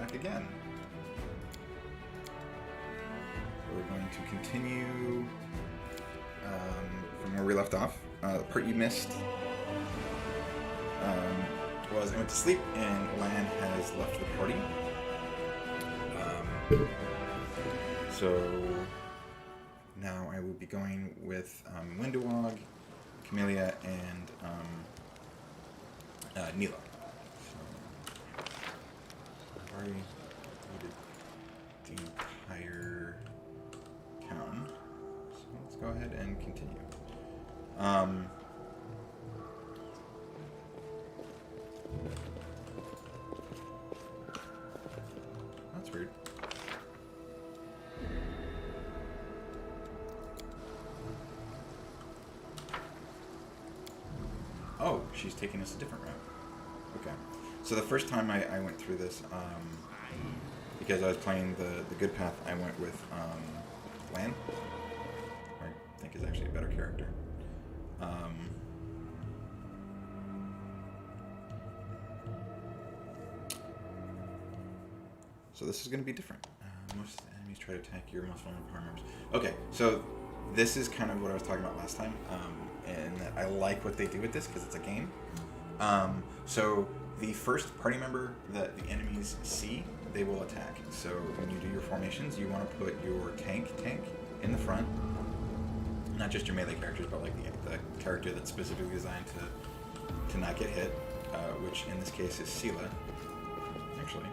back again. We're going to continue from where we left off. The part you missed was I went to sleep and Lan has left the party. So now I will be going with Windowog, Camellia, and Neela. So I've already loaded the entire town. So let's go ahead and continue. That's weird. Oh, she's taking us a different route. Okay. So the first time I went through this, because I was playing the good path, I went with Lan, who I think is actually a better character. So this is going to be different. Most enemies try to attack your most vulnerable party members. Okay, so this is kind of what I was talking about last time, and I like what they do with this because it's a game. So the first party member that the enemies see, they will attack. So when you do your formations, you want to put your tank in the front. Not just your melee characters, but like the character that's specifically designed to not get hit, which in this case is Seela. Actually,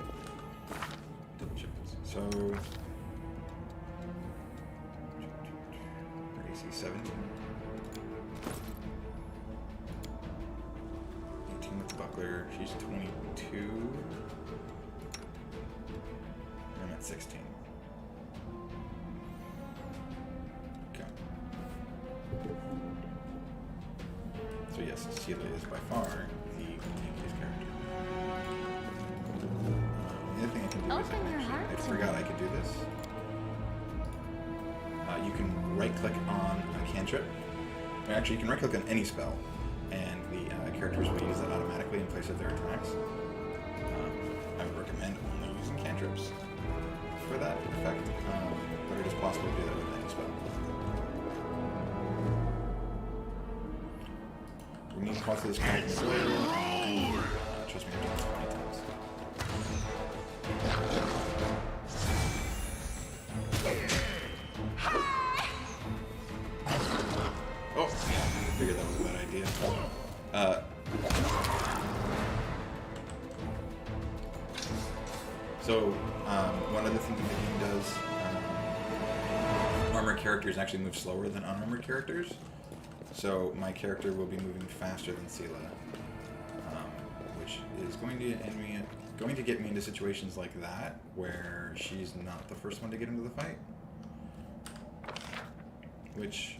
double check this. So AC 17. 18 with the buckler. She's 22. I'm at 16. Okay. So yes, Seela is by far the tankiest character. The other thing I can do is I forgot I could do this. You can right-click on a cantrip. Or actually, you can right-click on any spell, and the characters will use that automatically in place of their attacks. I would recommend only using cantrips for that effect, but it is possible to do that with any spell. We need to cross this character. Trust me, I've done this many times. Oh, yeah, I figured that was a bad idea. So, one other thing that the game does, armored characters actually move slower than unarmored characters. So my character will be moving faster than Seela, which is going to get me into situations like that, where she's not the first one to get into the fight. Which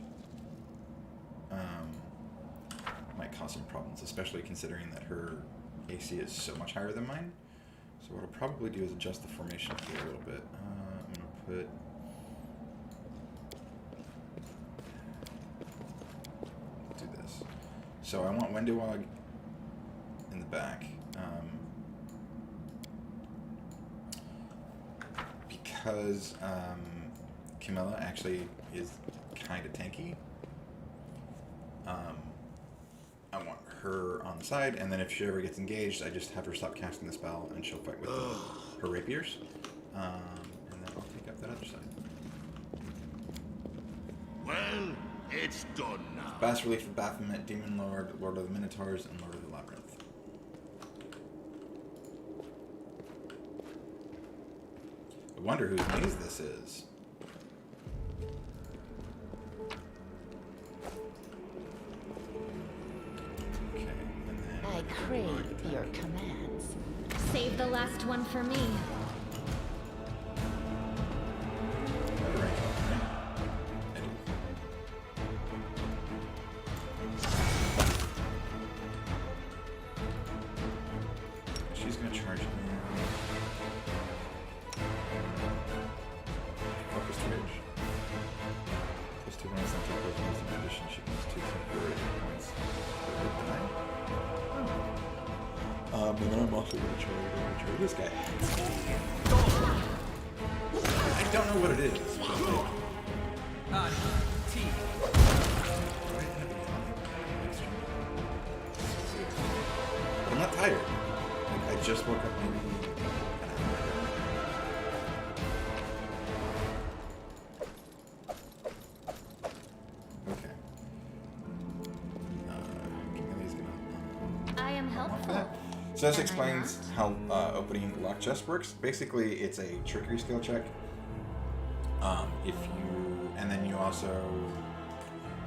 might cause some problems, especially considering that her AC is so much higher than mine. So what I'll probably do is adjust the formation here a little bit. I'm going to put... Let's do this. So I want Windowog in the back. Because Camilla actually is kind of tanky. I want her on the side, and then if she ever gets engaged, I just have her stop casting the spell, and she'll fight with her rapiers. And then I'll take up that other side. Well, it's done now. Bas Relief of Baphomet, Demon Lord, Lord of the Minotaurs, and Lord of the Labyrinth. I wonder whose maze this is. I crave your commands. Save the last one for me. She's gonna charge me. Focus Rage. Plus 2 points and 2 points in addition. She gains 2 temporary points. and then I'm also going to try this guy. I don't know what it is. But I'm not tired. Like, I just woke up maybe an hour ago. Okay. Camille's gonna. I am helpful. So this explains how opening lock chest works. Basically, it's a trickery skill check. If you, and then you also,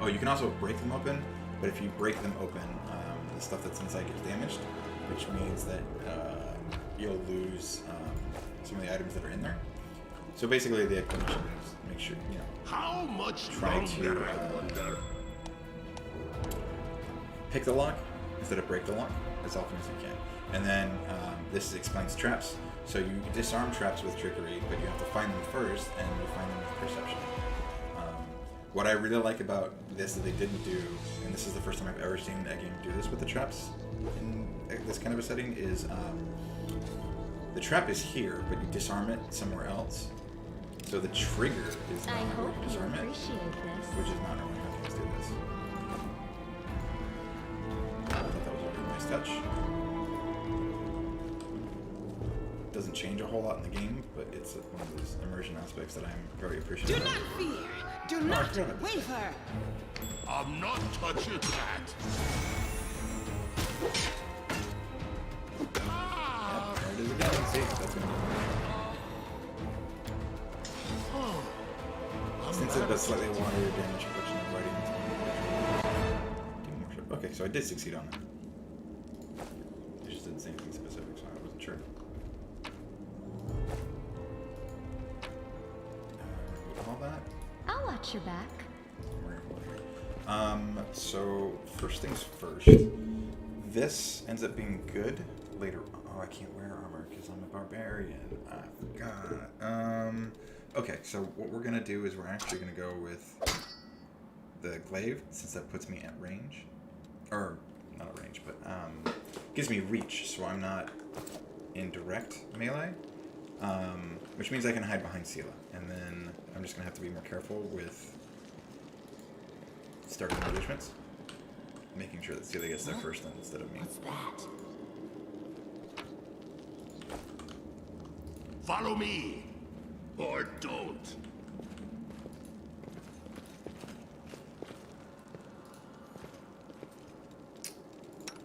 you can also break them open. But if you break them open, the stuff that's inside gets damaged, which means that you'll lose some of the items that are in there. So basically, the explanation is make sure How much try to pick the lock instead of break the lock as often as you can. And then this explains traps. So you disarm traps with trickery, but you have to find them first, and you find them with perception. What I really like about this that they didn't do, and this is the first time I've ever seen a game do this with the traps in this kind of a setting, is the trap is here, but you disarm it somewhere else. So the trigger is not I where hope you you disarm it, appreciate this. which is not normally how games do this. I thought that was a really nice touch. Doesn't change a whole lot in the game, but it's one of those immersion aspects that I'm very appreciative Do of. not fear. Do not waver. I'm not touching that. Yep, there it is again. See, that's gonna since it does slightly water damage, unfortunately, writing demon worship. Okay, so I did succeed on it. I just didn't say anything specific, so I wasn't sure. All that. I'll watch your back. So first things first. This ends up being good later. Oh, I can't wear armor because I'm a barbarian. I forgot. Okay, so what we're gonna do is we're actually gonna go with the glaive, since that puts me at range, or not at range, but gives me reach, so I'm not in direct melee, which means I can hide behind Sela, and then I'm just gonna have to be more careful with starting engagements, making sure that Sela gets there first instead of me. What's that? Follow me, or don't.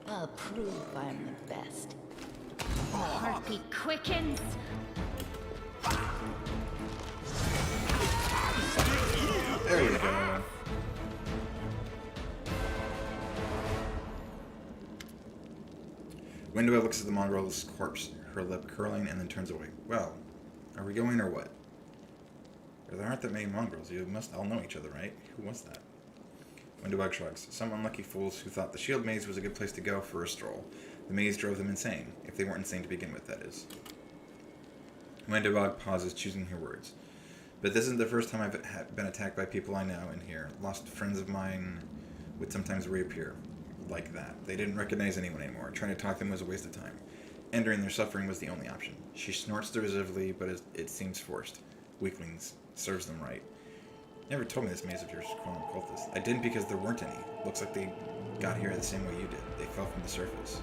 I'll prove I'm the best. The heartbeat quickens. There you go. Windowell looks at the mongrel's corpse, her lip curling, and then turns away. Well, are we going or what? There aren't that many mongrels. You must all know each other, right? Who was that? Windowbug shrugs. Some unlucky fools who thought the shield maze was a good place to go for a stroll. The maze drove them insane. If they weren't insane to begin with, that is. Windowbug pauses, choosing her words. But this isn't the first time I've been attacked by people I know in here. Lost friends of mine would sometimes reappear like that. They didn't recognize anyone anymore. Trying to talk to them was a waste of time. Ending their suffering was the only option. She snorts derisively, but it seems forced. Weaklings. Serves them right. You never told me this maze of yours was calling them cultists. I didn't because there weren't any. Looks like they got here the same way you did. They fell from the surface.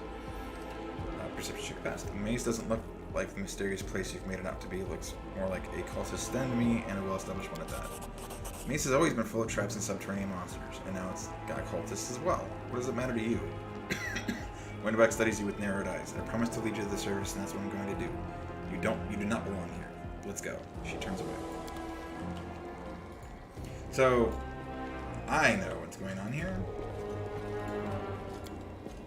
Perception check passed. The maze doesn't look like the mysterious place you've made it out to be. It looks more like a cultist den to me, and a well-established one at that. The maze has always been full of traps and subterranean monsters, and now it's got cultists as well. What does it matter to you? Windowback studies you with narrowed eyes. I promise to lead you to the surface, and that's what I'm going to do. You do not belong here. Let's go. She turns away. So, I know what's going on here.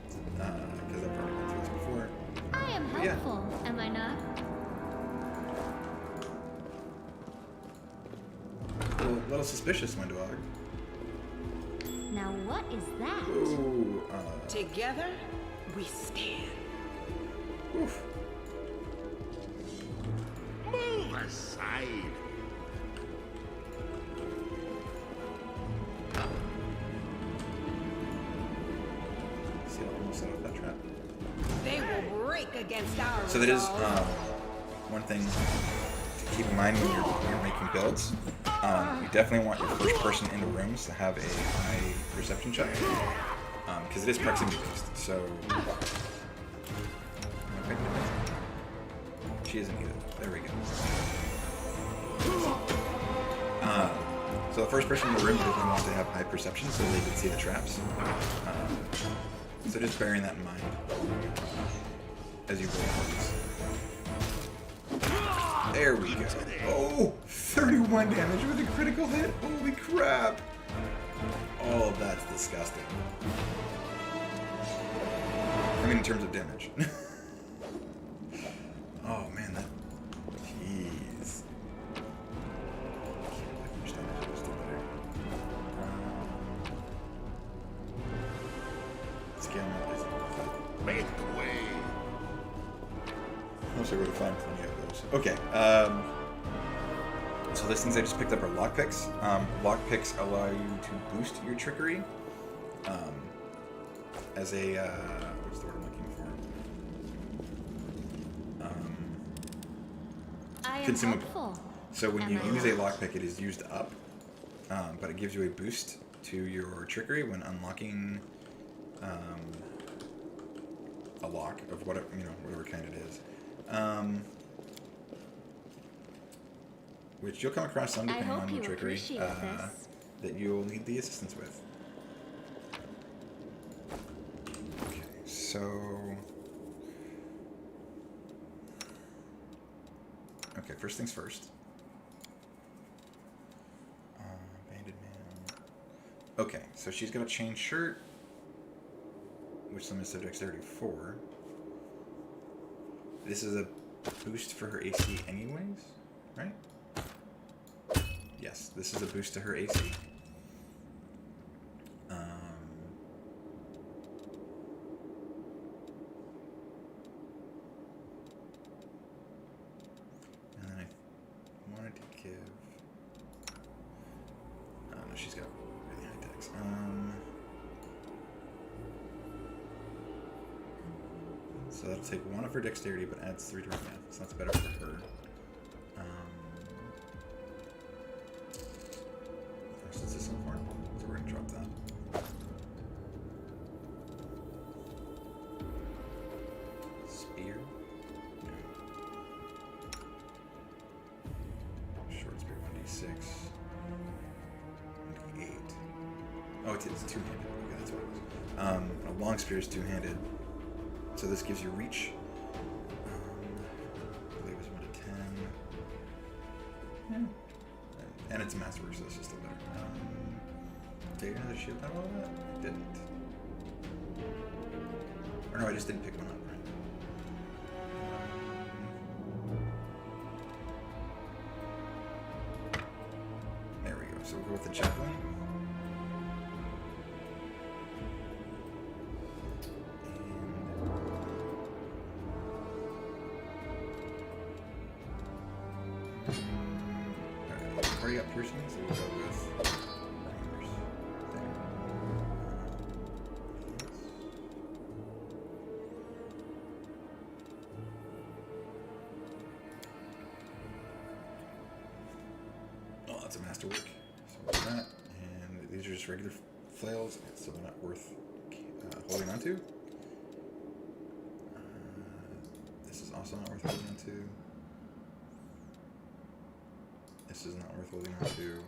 Because I've already been through this before. I am helpful, am I not? A little suspicious, Windowbug. Now what is that? Ooh, Together, we stand. oof. Move aside. See, I almost set up that trap. They will break against our So that is resolve. one thing to keep in mind when you're making builds. You definitely want your first person in the rooms to have a high perception check, because it is proximity based. So she isn't either. There we go. So the first person in the room definitely wants to have high perception so they can see the traps. So just bearing that in mind as you roll things. There we go. Oh, 31 damage with a critical hit. Holy crap. Oh, that's disgusting. I mean, in terms of damage. Oh, man, that... Jeez. Make way. I wish I would have found plenty of those. Okay, so those things I just picked up are lockpicks. Lockpicks allow you to boost your trickery as a, what's the word I'm looking for? I am Consumable. helpful. So when Am you I use a not? lockpick, it is used up, but it gives you a boost to your trickery when unlocking a lock of whatever, whatever kind it is. Which you'll come across some I depending hope on you your trickery appreciate this. that you'll need the assistance with. Okay, so first things first. Banded man. Okay, so she's got a chain shirt, which limits their dexterity 4. This is a boost for her AC anyways, right? Yes, this is a boost to her AC. And then I wanted to give... no, she's got really high dex. So that'll take 1 of her dexterity, but adds 3 to her math. So that's better for her. Since this on form, so we're gonna drop that. Spear. Short spear 1d6. 8. Oh, it's two-handed. Okay, that's what it was. A long spear is two-handed. So this gives you reach. I believe it's 1 to 10. And it's a masterwork, so it's just still better. Did I get another shield out of all that? I didn't. Or no, I just didn't pick one up, right? There we go. So we'll go with the javelin. Already got piercing, so we'll go with Raiders. Oh, that's a masterwork. So with that, and these are just regular flails, so they're not worth holding on to. This is also not worth holding on to. This is not worth holding on to.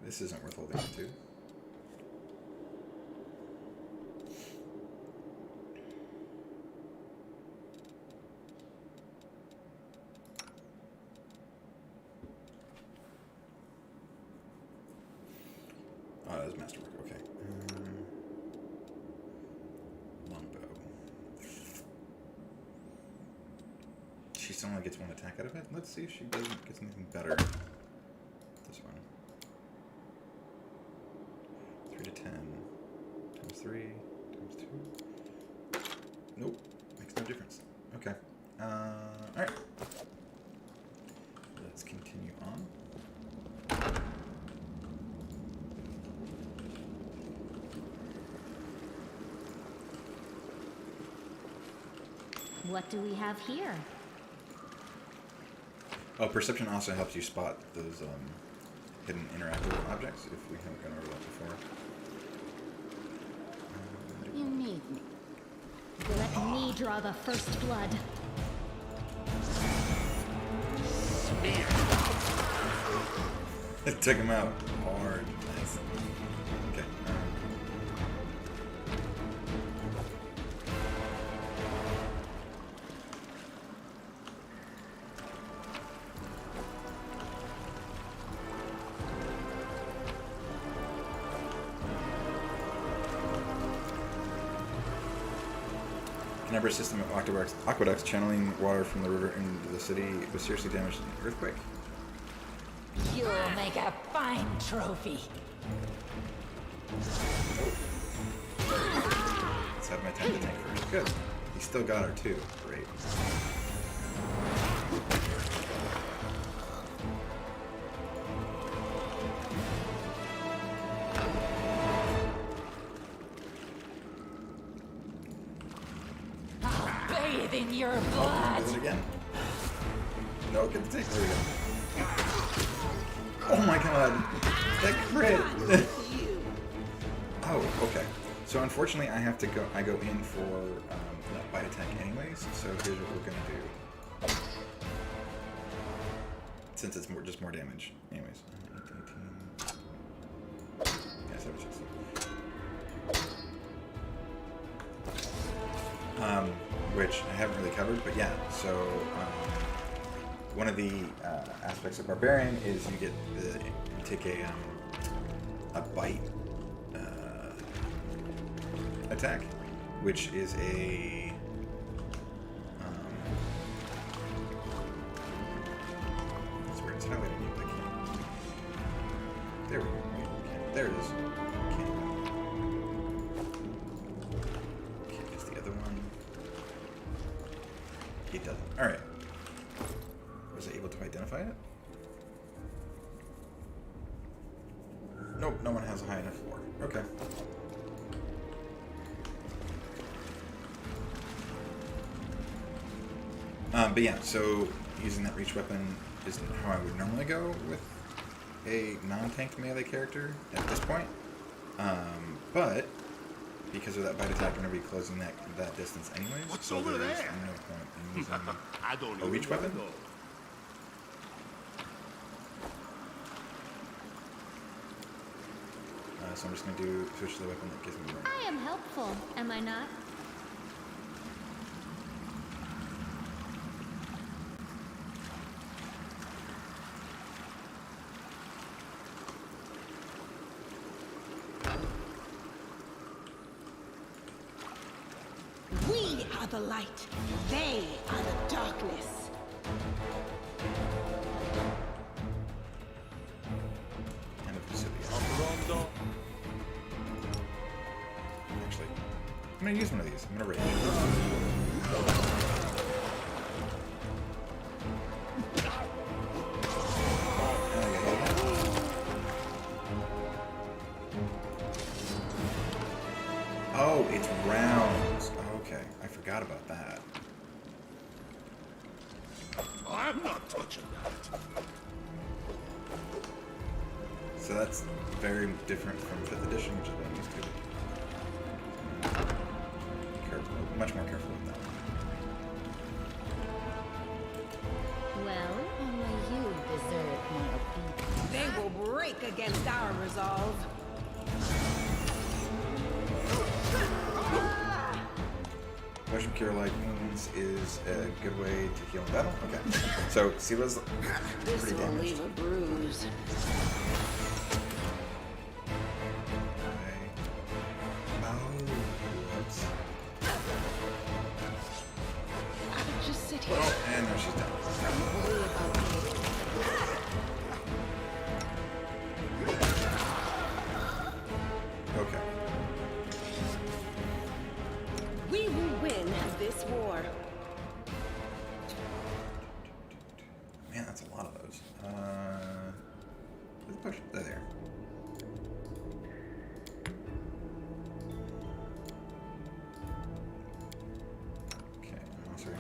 This isn't worth holding on to. Oh, that is masterwork. Okay. Longbow. She still only gets 1 attack out of it. Let's see if she gets anything better. This one. 3 to 10. Times 3. Times 2. Nope. Makes no difference. Okay. Alright. Let's continue on. What do we have here? Oh, perception also helps you spot those hidden interactive objects if we haven't gone over that before. You need me. Let me draw the first blood. It took him out hard. Nice. Okay. Canberra system of aqueducts channeling water from the river into the city was seriously damaged in the earthquake. You'll make a fine trophy. Let's have my time to tank first. Good. He still got her too. Great. I'll bathe in your Oh, blood. do it again. No, get the tank. There we go. Oh my god. That crit. Oh, okay. So unfortunately, I have to go. I go in for that bite attack anyways. So here's what we're gonna do. Since it's just more damage, anyways. 18. Yeah, 716. Which I haven't really covered, but yeah. So one of the aspects of barbarian is you get you take a bite attack, which is a that's where it's highlighted. I can't. There we go. There it is. Can't use the other one. He doesn't. All right. Was I able to identify it? Nope. No one has a high enough floor. Okay. But yeah, so using that reach weapon isn't how I would normally go with a non-tanked melee character at this point. But because of that bite attack, I'm going to be closing that distance anyways. What's so over there is there? no point in using I don't a even reach weapon. know. So I'm just going to switch to the weapon that gives me range. I am helpful, am I not? We are the light. They are the darkness. Kind of silly. Actually, I'm going to use one of these. I'm going to rage. Oh, it's rounds. Okay, I forgot about that. I'm not touching that. So that's very different from 5th edition, which is what I'm used to. Careful, much more careful with that. Well, Only you deserve my obedience. They will break against our resolve. Potion Cure Light Wounds is a good way to heal in battle. Okay. So Sila's This pretty will damaged. leave a bruise. Okay. Oh, whoops. Just sit here. Oh, and there she's done. Don't worry about me. Okay. We will win this war. Man, that's a lot of those. Where's the potion? There. Okay, monster.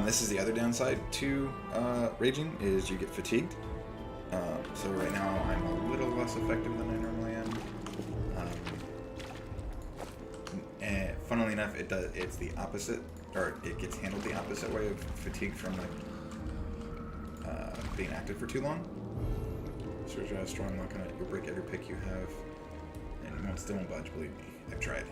This is the other downside to raging, is you get fatigued. So right now I'm a little less effective than I normally am. And funnily enough, it's the opposite, or it gets handled the opposite way of fatigue from like being active for too long. Surge out strong lock on it, you'll break every pick you have, and it still won't budge, believe me. I've tried.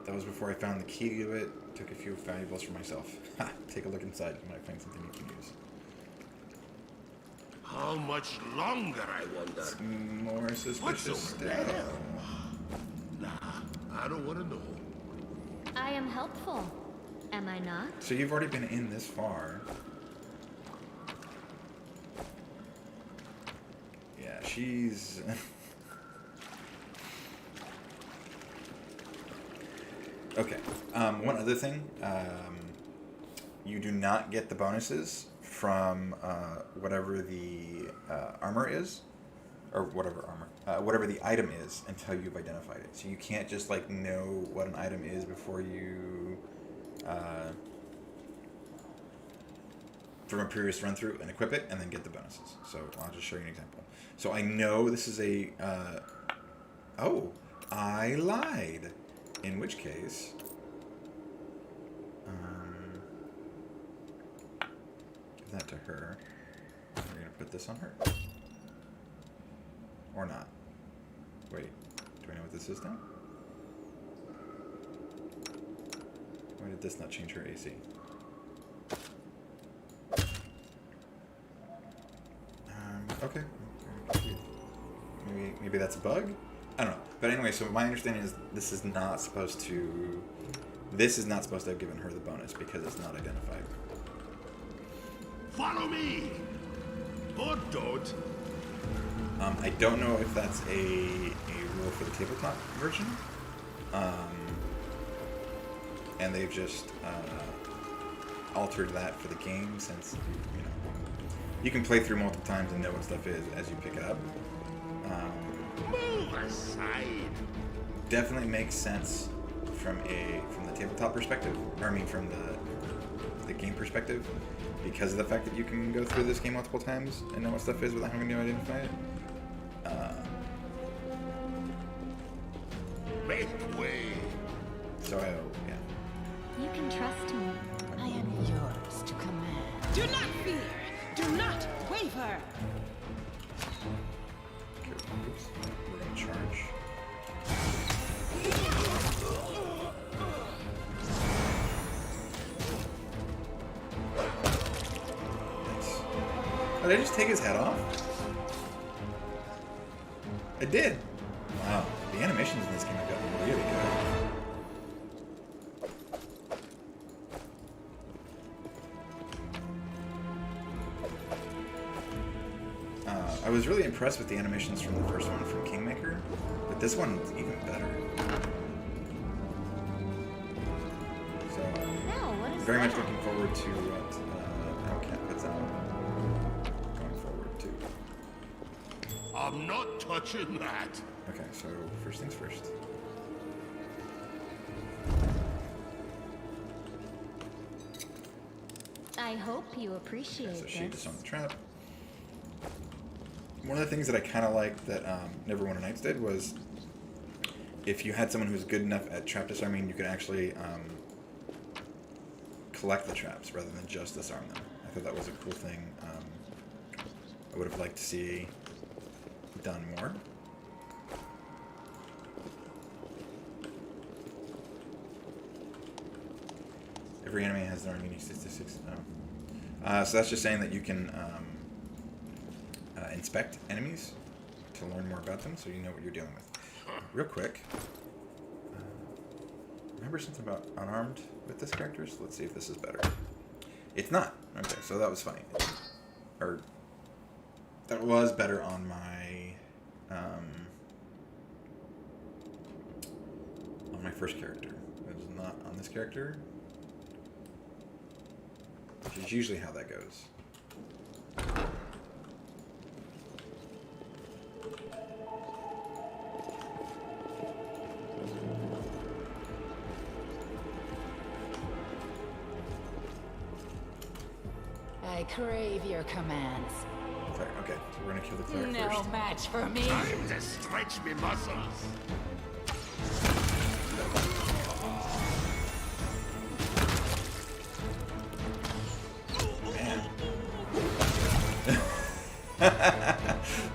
That was before I found the key to it. Took a few valuables for myself. Ha! Take a look inside. You might find something you can use. How much longer, I wonder? It's more suspicious What's over still. there? Nah, I don't want to know. I am helpful. Am I not? So you've already been in this far. Yeah, she's... Okay. One other thing. You do not get the bonuses from whatever the armor is, or whatever the item is, until you've identified it. So you can't just like know what an item is before you, from a previous run through, and equip it, and then get the bonuses. So I'll just show you an example. So I know this is a. Oh, I lied. In which case, give that to her. We're going to put this on her. Or not. Wait, do I know what this is now? Why did this not change her AC? Okay. Maybe that's a bug? I don't know. But anyway, so my understanding is this is not supposed to have given her the bonus because it's not identified. Follow me! Or don't. I don't know if that's a rule for the tabletop version. And they've just altered that for the game since, you can play through multiple times and know what stuff is as you pick it up. Move aside. Definitely makes sense from the tabletop perspective, or I mean from the game perspective, because of the fact that you can go through this game multiple times and know what stuff is without having to identify it. Make way. So yeah. You can trust me. I am yours to command. Do not fear. Do not waver. Okay, oops. We're gonna charge. Nice. Oh, did I just take his head off? I did. Wow, the animations in this game have gotten really good. I was really impressed with the animations from the first one from Kingmaker, but this one's even better. So, No, what is very that? much looking forward to what Owlcat puts out going forward too. I'm not touching that. Okay, so first things first. I hope you appreciate Okay, so she this. disarmed the trap. One of the things that I kind of liked that Neverwinter Nights did was if you had someone who's good enough at trap disarming, you could actually collect the traps rather than just disarm them. I thought that was a cool thing. I would have liked to see done more. Every enemy has their own unique statistics. So that's just saying that you can inspect enemies to learn more about them, so you know what you're dealing with. Real quick, remember something about unarmed with this character? So let's see if this is better. It's not. Okay, so that was funny. Or that was better on my first character. It was not on this character, which is usually how that goes. I crave your commands. Sorry, okay, so we're gonna kill the cleric No first. match for me. Time to stretch me muscles.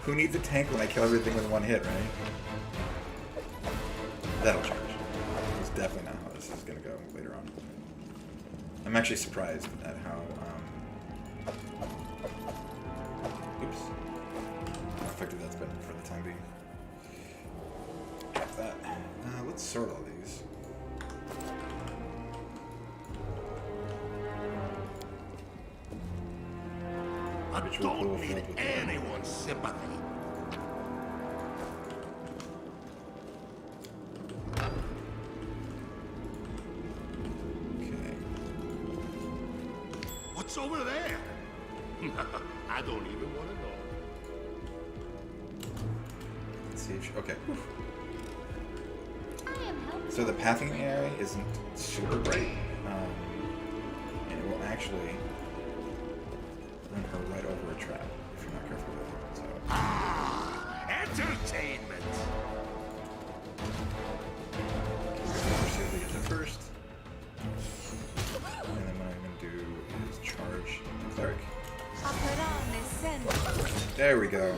Who needs a tank when I kill everything with one hit, right? That'll change. That's definitely not how this is going to go later on. I'm actually surprised at how, oops. How effective that's been for the time being. Drop that. Let's sort all these. I Ritual don't pool need filled with anyone's sympathy. Okay. What's over there? I don't even want to know. Let's see if she, okay. I am helpful. So the pathing area isn't super bright, and it will actually run her right over a trap if you're not careful with it. So Entertainment! we'll see if we get there first. And then what I'm going to do is charge the cleric. There we go.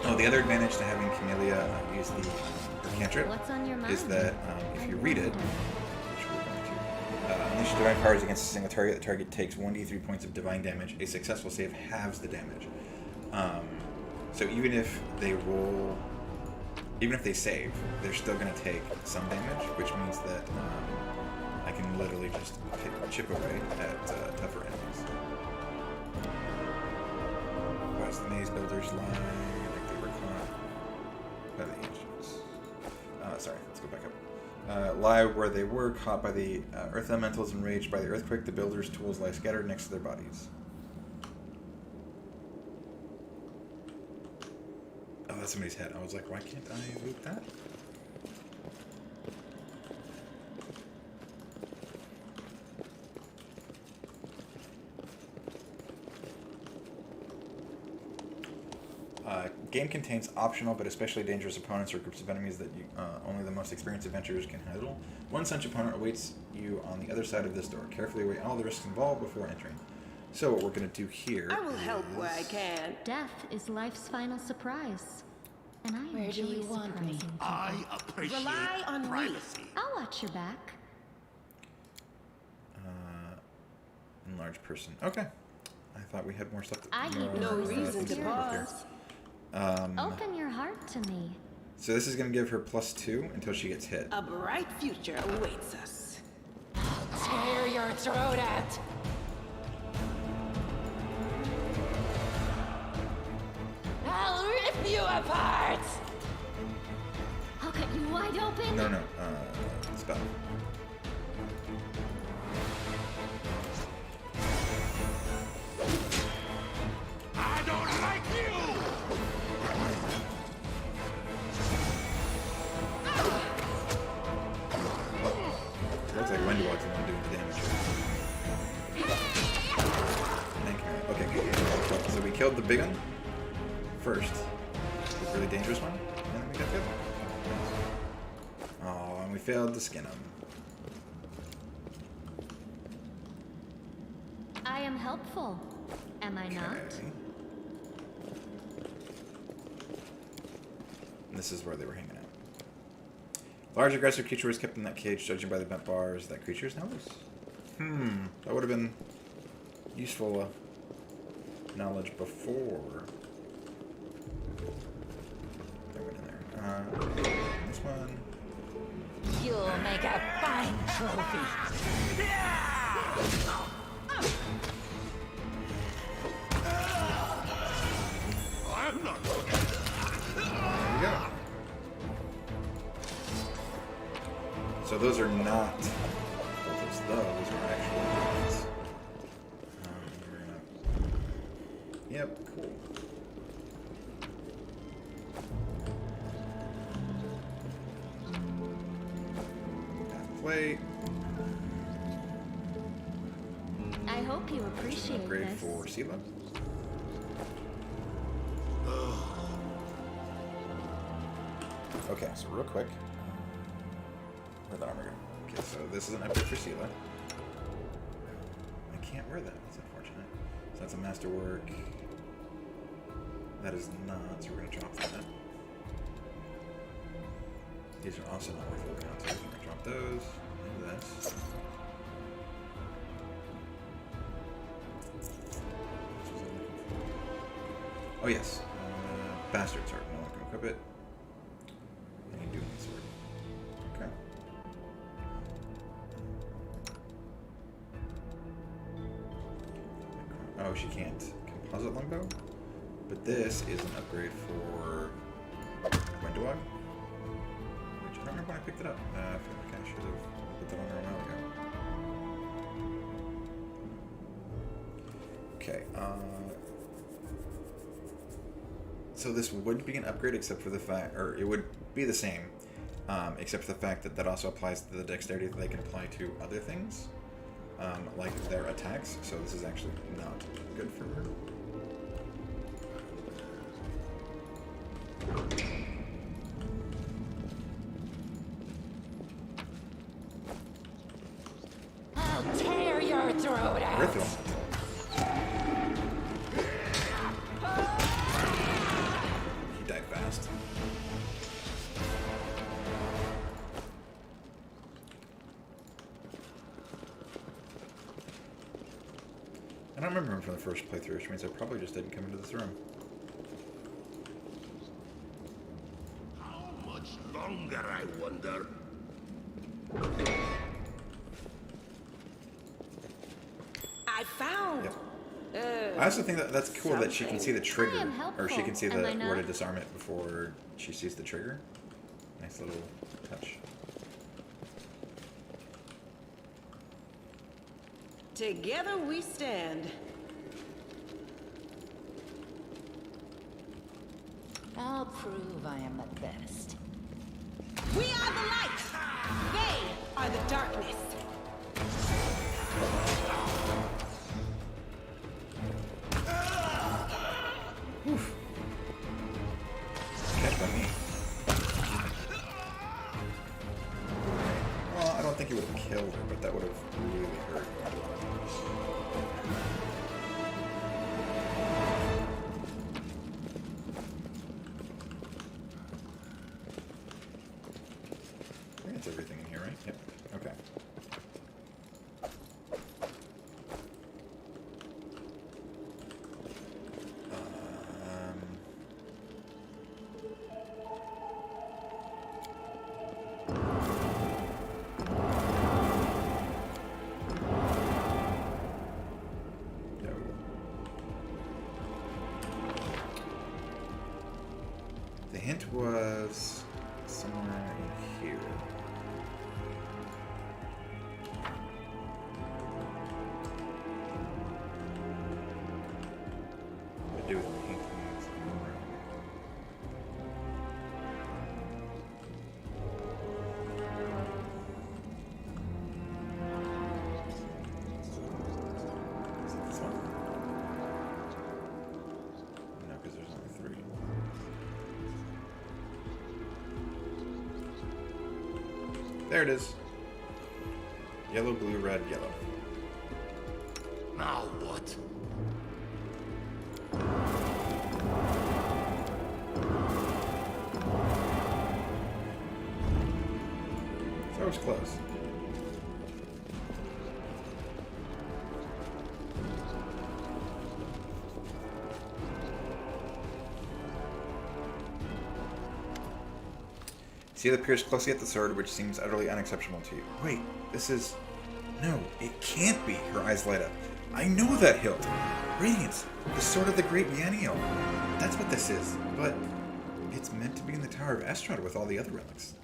Oh, the other advantage to having Camellia use the her cantrip What's on your mind? is that if you read it, which we're going to, unleash divine powers against a single target. The target takes 1d3 points of divine damage. A successful save halves the damage. So even if they roll, even if they save, they're still going to take some damage, which means that I can literally just chip away at tougher enemies. West the maze builders lie. I think they were caught by the ancients. Sorry, let's go back up. Lie where they were caught by the earth elementals, enraged by the earthquake. The builders' tools lie scattered next to their bodies. Oh, that's somebody's head. I was like, why can't I loot that? Game contains optional but especially dangerous opponents or groups of enemies that only the most experienced adventurers can handle. One such opponent awaits you on the other side of this door. Carefully weigh all the risks involved before entering. So what we're going to do here I will help where I can. Death is life's final surprise. And I Where do enjoy you want me? surprising people. I appreciate Rely on me. privacy. I'll watch your back. Enlarged person. Okay. I thought we had more stuff. I more, have No reason things to to look up here. pause. Open your heart to me. So this is going to give her +2 until she gets hit. A bright future awaits us. Tear your throat out. I'll rip you apart. I'll cut you wide open. No, spell. I don't like you! It looks like Wendy Walk's the one doing the damage. Thank you. Okay, good. So we killed the big one first. The really dangerous one. And then we got the other one. Oh, and we failed to skin him. I am helpful. Am I not? Okay. And this is where they were hanging out. Large aggressive creature was kept in that cage, judging by the bent bars. That creature is now loose. That would have been useful knowledge before. I went in there. This one. You'll make a fine trophy. I'm not. There we go. So those are not those are actual ones. We're gonna... Yep, cool. Path way. I hope you appreciate Upgrade this. for Sela. Okay, so real quick. Where'd the armor go? Okay, so this is an upgrade for Sela. I can't wear that. That's unfortunate. So that's a masterwork. That is not, so we're going to drop that. These are also not worth looking at, so we're going to drop those. And this. Oh yes, bastard sword. No one can equip it. I can do it with sword. Okay. Oh, she can't. Composite longbow? But this is an upgrade for Gwendolyn, which I don't remember when I picked it up. I feel like I should have put that on there a while ago. Okay, so this would be an upgrade except for the fact, or it would be the same, except for the fact that that also applies to the dexterity that they can apply to other things, like their attacks, so this is actually not good for her. I'll tear your throat out. Rithel. He died fast. I don't remember him from the first playthrough, which means I probably just didn't come into this room. How much longer, I wonder? I found. Yep. I also think that that's cool that she can see the trigger, I am or she can see helpful, the am I where to not? disarm it before she sees the trigger. Nice little touch. Together we stand. I'll prove I am the best. We are the light. They are the darkness. Catch by me. Well, I don't think it would have killed her, but that would have really hurt. I think that's everything in here, right? Yep. Okay. No. The hint was somewhere in here. To do with paintings in the room. Is it this one? No, because there's only 3. There it is. Yellow, blue, red, yellow. Now what? That was close. See the pierce closely at the sword, which seems utterly unexceptional to you. Wait, this is... No, it can't be. Her eyes light up. I know that hilt. Radiance, the sword of the great Yaniel. That's what this is. But it's meant to be in the Tower of Estrad with all the other relics.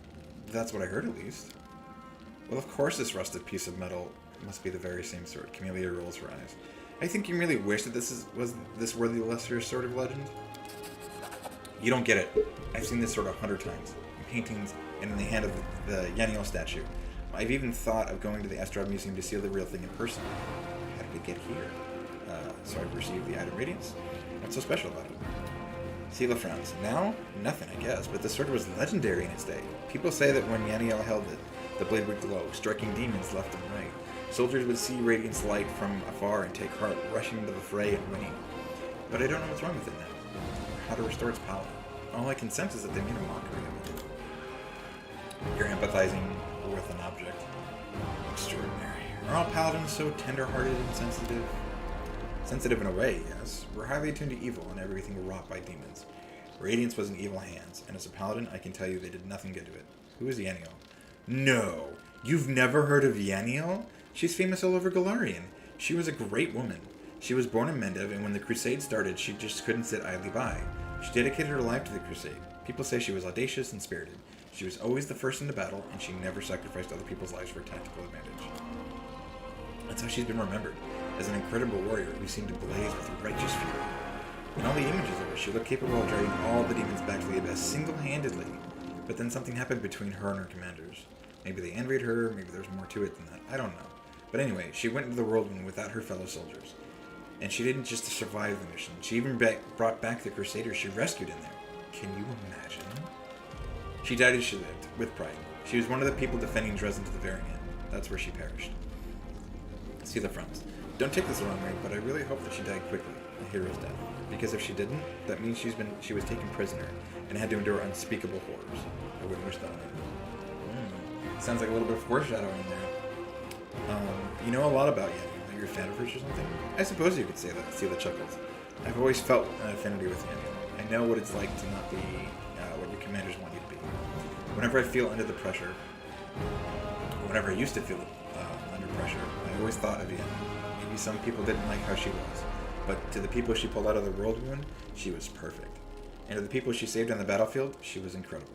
That's what I heard, at least. Well, of course this rusted piece of metal must be the very same sword. Camellia rolls her eyes. I think you really wish that was this were the lesser sword of legend. You don't get it. I've seen this sword 100 times. In paintings and in the hand of the Yaniel statue. I've even thought of going to the Astrod Museum to see the real thing in person. How did it get here? So I've received the item Radiance. What's so special about it? Sela frowns. Now? Nothing, I guess, but the sword was legendary in its day. People say that when Yaniel held it, the blade would glow, striking demons left and right. Soldiers would see Radiance light from afar and take heart, rushing into the fray and winning. But I don't know what's wrong with it now. How to restore its power. All I can sense is that they made a mockery of it. You're empathizing with an object. Extraordinary. Are all paladins so tender-hearted and sensitive? Sensitive in a way, yes. We're highly attuned to evil and everything wrought by demons. Radiance was in evil hands, and as a paladin, I can tell you they did nothing good to it. Who is Yaniel? No! You've never heard of Yaniel? She's famous all over Galarian. She was a great woman. She was born in Mendev, and when the Crusade started, she just couldn't sit idly by. She dedicated her life to the Crusade. People say she was audacious and spirited. She was always the first into battle, and she never sacrificed other people's lives for tactical advantage. That's how she's been remembered, as an incredible warrior who seemed to blaze with righteous fury. In all the images of her, she looked capable of driving all the demons back to the abyss single-handedly. But then something happened between her and her commanders. Maybe they envied her, maybe there's more to it than that, I don't know. But anyway, she went into the whirlwind without her fellow soldiers. And she didn't just survive the mission, she even brought back the Crusaders she rescued in there. Can you imagine? She died as she lived, with pride. She was one of the people defending Dresden to the very end. That's where she perished. See the fronts. Don't take this the wrong way, but I really hope that she died quickly, a hero's death. Because if she didn't, that means she was taken prisoner and had to endure unspeakable horrors. I wouldn't wish that on her. Sounds like a little bit of foreshadowing there. You know a lot about Yaniel. You're a fan of hers or something? I suppose you could say that. See the chuckles. I've always felt an affinity with Yaniel. I know what it's like to not be what your commanders want you to be. Whenever I feel under the pressure, or whenever I used to feel under pressure, I always thought of Yaniel. Maybe some people didn't like how she was, but to the people she pulled out of the whirlwind, she was perfect. And to the people she saved on the battlefield, she was incredible.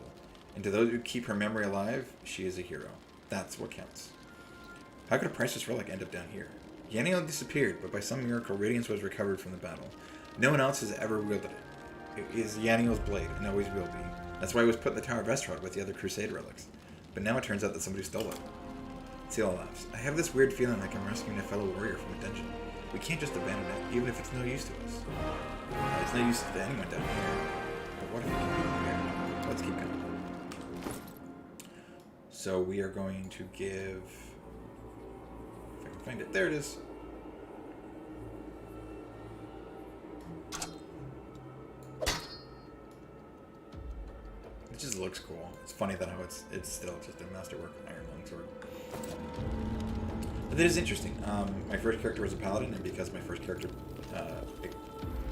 And to those who keep her memory alive, she is a hero. That's what counts. How could a priceless relic end up down here? Yaniel disappeared, but by some miracle, Radiance was recovered from the battle. No one else has ever wielded it. It is Yaniel's blade, and always will be. That's why it was put in the Tower of Estrad with the other Crusade relics. But now it turns out that somebody stole it. Sela laughs. I have this weird feeling like I'm rescuing a fellow warrior from a dungeon. We can't just abandon it, even if it's no use to us. It's no use to anyone down here. But what if we can be here? Let's keep going. So we are going to give... If I can find it. There it is. It just looks cool. It's funny that how it's still just a masterwork Iron Lung sword. But it is interesting. My first character was a paladin, and because my first character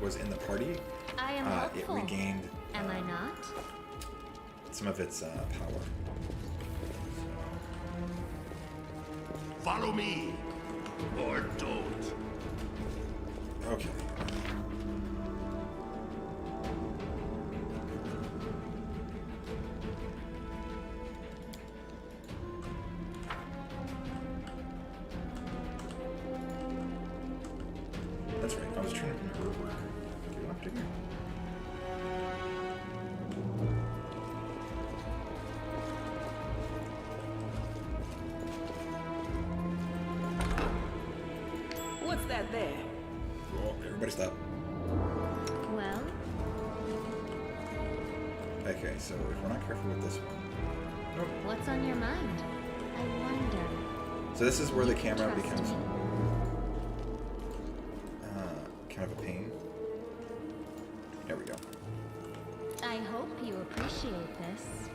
was in the party, I am it helpful. regained Am I not? some of its power. Follow me, or don't. Okay. That's right. I was trying to remember her work. Do you want to do it? What's that there? Oh, everybody stop. Well, Okay, so if we're not careful with this one. Nope. what's on your mind? I wonder. So this is where the You can camera trust becomes me. kind of a pain. There we go. I hope you appreciate this.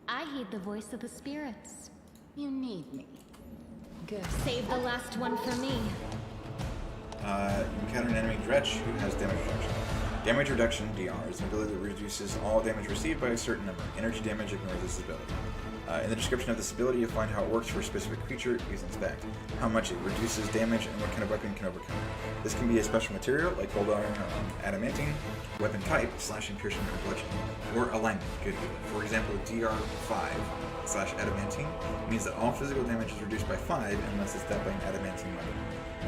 I heed the voice of the spirits. You need me. Good. Save the last one for me. You encounter an enemy Dretch who has damage reduction. Damage reduction, DR, is an ability that reduces all damage received by a certain number. Energy damage ignores this ability. In the description of this ability, you'll find how it works for a specific creature using Inspect, how much it reduces damage, and what kind of weapon can overcome it. This can be a special material, like cold iron or adamantine, weapon type, slashing, piercing, or bludgeoning, or alignment, good evil. For example, DR5/adamantine means that all physical damage is reduced by 5 unless it's dealt by an adamantine weapon.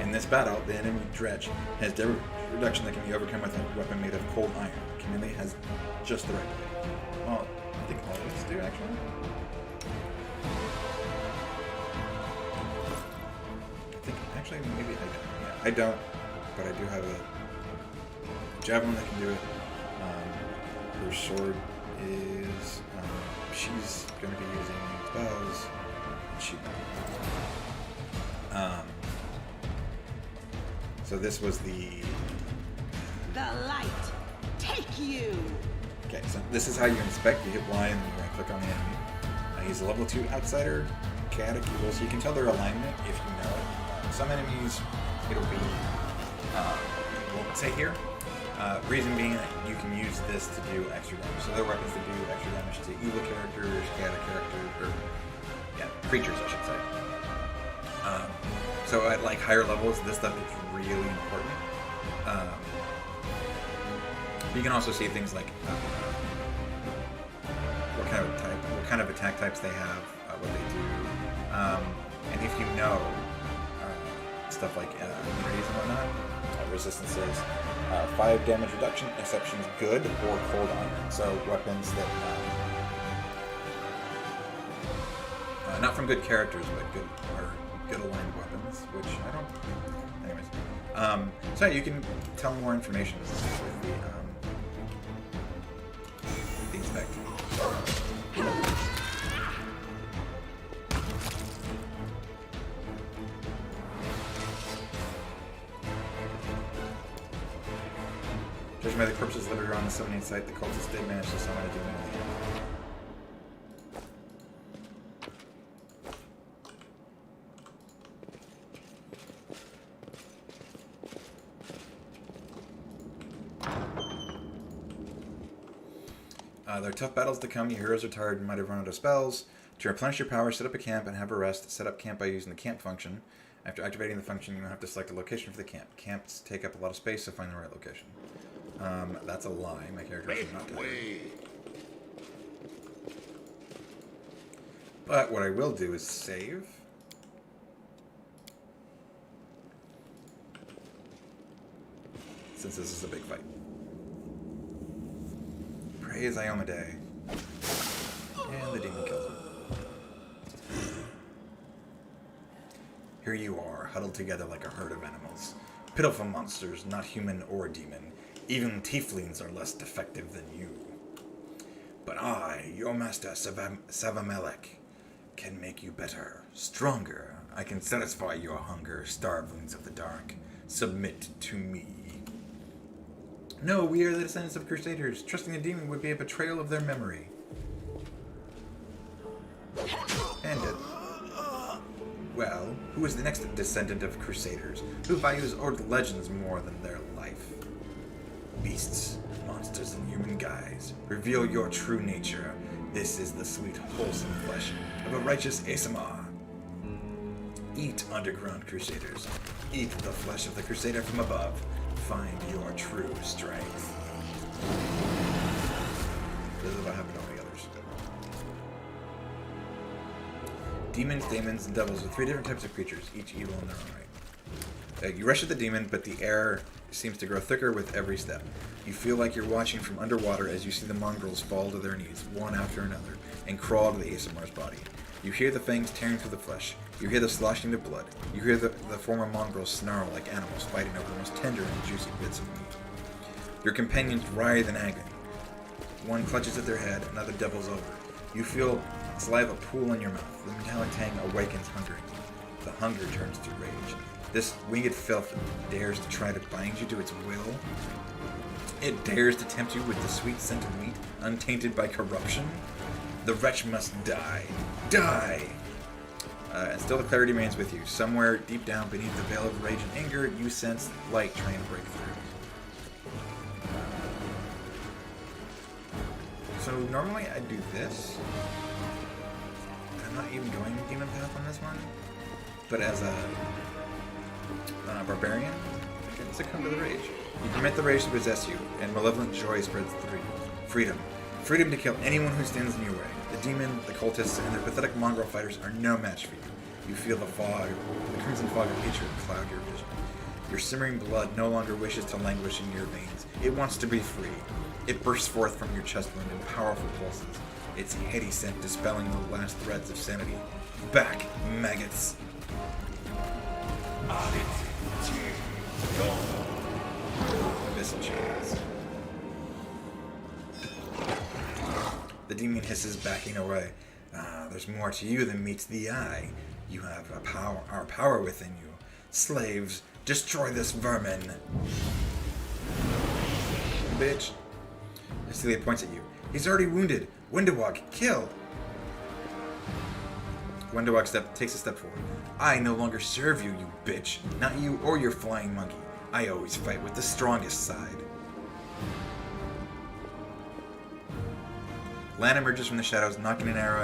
In this battle, the enemy Dredge has damage reduction that can be overcome with a weapon made of cold iron. Camille has just the right blade. Well, I think all of these do, actually. Actually, maybe I don't. Yeah, I don't, but I do have a javelin that can do it. Her sword is... she's going to be using spells. So this was the... The light, take you! Okay, so this is how you inspect. You hit Y and then you right click on the enemy. He's a level 2 outsider, chaotic evil, so you can tell their alignment if you know it. Some enemies, it'll be, won't say here. Reason being that you can use this to do extra damage. So there are weapons that do extra damage to evil characters, chaotic characters, or, creatures, I should say. So at like higher levels, this stuff is really important. You can also see things like what kind of attack types they have, what they do, and if you know stuff like immunities and whatnot, resistances, 5 damage reduction, exceptions good, or cold iron. So weapons that not from good characters, but good aligned weapons, which I don't. Anyways, so you can tell more information with the inspect. Judging by the corpses littered around the summoning site, the cultists did manage to summon a demon in the end. There are tough battles to come. Your heroes are tired and might have run out of spells. To replenish your power, set up a camp and have a rest. Set up camp by using the camp function. After activating the function, you will have to select a location for the camp. Camps take up a lot of space, so find the right location. That's a lie. My character is not tired. But what I will do is save. Since this is a big fight. Praise Iomedae. And the demon kills him. Here you are, huddled together like a herd of animals. Pitiful monsters, not human or demon. Even tieflings are less defective than you. But I, your master Savamelech, can make you better, stronger. I can satisfy your hunger, starvelings of the dark. Submit to me. No, we are the descendants of Crusaders. Trusting a demon would be a betrayal of their memory. And it. Well, who is the next descendant of Crusaders? Who values old legends more than their life? Beasts, monsters in human guise. Reveal your true nature. This is the sweet, wholesome flesh of a righteous ASMR. Eat, underground Crusaders. Eat the flesh of the Crusader from above. Find your true strength. This is what happened to all the others. Demons, daemons, and devils are 3 different types of creatures, each evil in their own right. You rush at the demon, but the air seems to grow thicker with every step. You feel like you're watching from underwater as you see the mongrels fall to their knees, one after another, and crawl to the ASMR's body. You hear the fangs tearing through the flesh. You hear the sloshing of blood. You hear the former mongrels snarl like animals fighting over the most tender and juicy bits of meat. Your companions writhe in agony. One clutches at their head, another devils over. You feel saliva pool in your mouth. The metallic tang awakens hunger in you. The hunger turns to rage. This winged filth dares to try to bind you to its will. It dares to tempt you with the sweet scent of meat, untainted by corruption. The wretch must die. Die! And still the clarity remains with you. Somewhere deep down beneath the veil of rage and anger, you sense light trying to break through. So normally I do this. I'm not even going demon path on this one, but as a barbarian, I can succumb to the rage. You permit the rage to possess you, and malevolent joy spreads through you. Freedom. Freedom to kill anyone who stands in your way. The demon, the cultists, and their pathetic mongrel fighters are no match for you. You feel the fog, the crimson fog of hatred cloud your vision. Your simmering blood no longer wishes to languish in your veins. It wants to be free. It bursts forth from your chest wound in powerful pulses, its heady scent dispelling the last threads of sanity. Back, maggots! Abyssal chains. The demon hisses, backing away. There's more to you than meets the eye. You have our power within you. Slaves, destroy this vermin. Bitch. Celia points at you. He's already wounded. Windowalk, kill! Windowalk takes a step forward. I no longer serve you, you bitch. Not you or your flying monkey. I always fight with the strongest side. Lan emerges from the shadows, knocking an arrow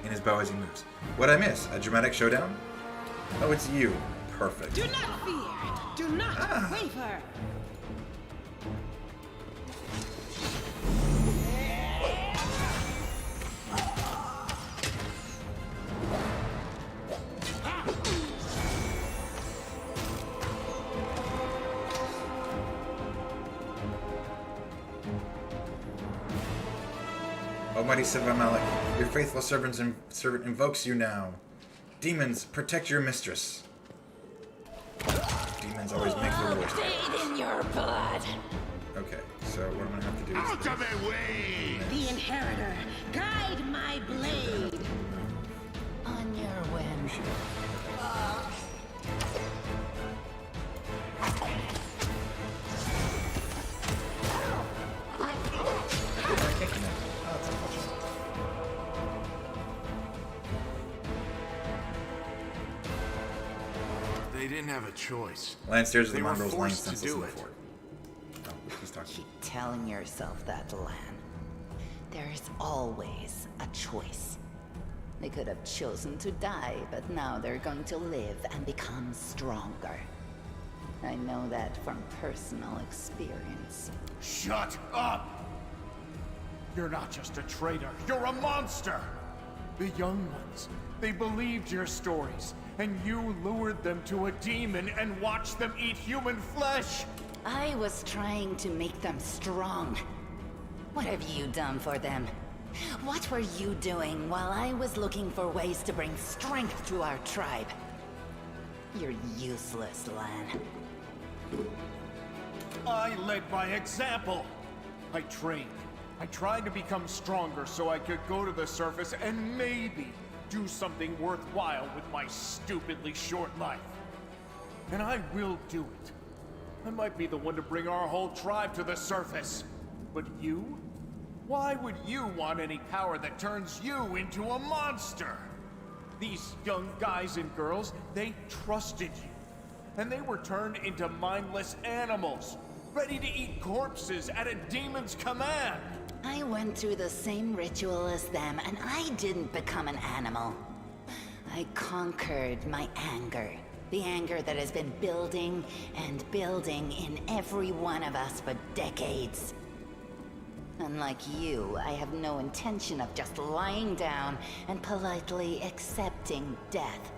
in his bow as he moves. What'd I miss? A dramatic showdown? Oh, it's you. Perfect. Do not fear. Do not waver. Almighty Sivamalek, your faithful servant invokes you now. Demons, protect your mistress. Demons always make the worst. Bathe in your blood. Okay, so what I'm gonna have to do is... Out of my way! The inheritor, guide my blade. On your whim. They didn't have a choice. Lan stares at the They were mongrels lying forced to senseless in do the it. fort. Oh, he's talking. Keep telling yourself that, Lan. There is always a choice. They could have chosen to die, but now they're going to live and become stronger. I know that from personal experience. Shut up! You're not just a traitor, you're a monster! The young ones, they believed your stories, and you lured them to a demon and watched them eat human flesh! I was trying to make them strong. What have you done for them? What were you doing while I was looking for ways to bring strength to our tribe? You're useless, Lan. I led by example! I trained. I tried to become stronger so I could go to the surface and maybe do something worthwhile with my stupidly short life. And I will do it. I might be the one to bring our whole tribe to the surface. But you? Why would you want any power that turns you into a monster? These young guys and girls, they trusted you. And they were turned into mindless animals, ready to eat corpses at a demon's command. I went through the same ritual as them, and I didn't become an animal. I conquered my anger. The anger that has been building and building in every one of us for decades. Unlike you, I have no intention of just lying down and politely accepting death.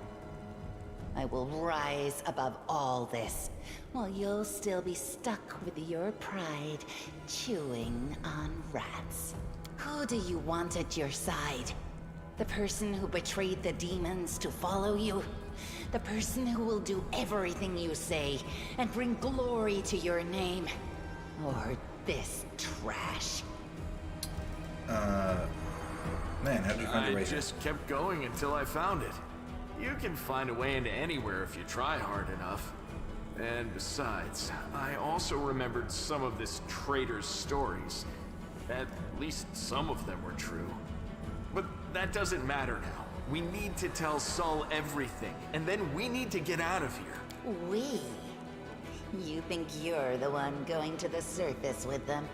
I will rise above all this, while you'll still be stuck with your pride, chewing on rats. Who do you want at your side? The person who betrayed the demons to follow you? The person who will do everything you say and bring glory to your name? Or this trash? Man, how did you find your way I here? just kept going until I found it. You can find a way into anywhere if you try hard enough. And besides, I also remembered some of this traitor's stories. At least some of them were true. But that doesn't matter now. We need to tell Sol everything, and then we need to get out of here. We? You think you're the one going to the surface with them?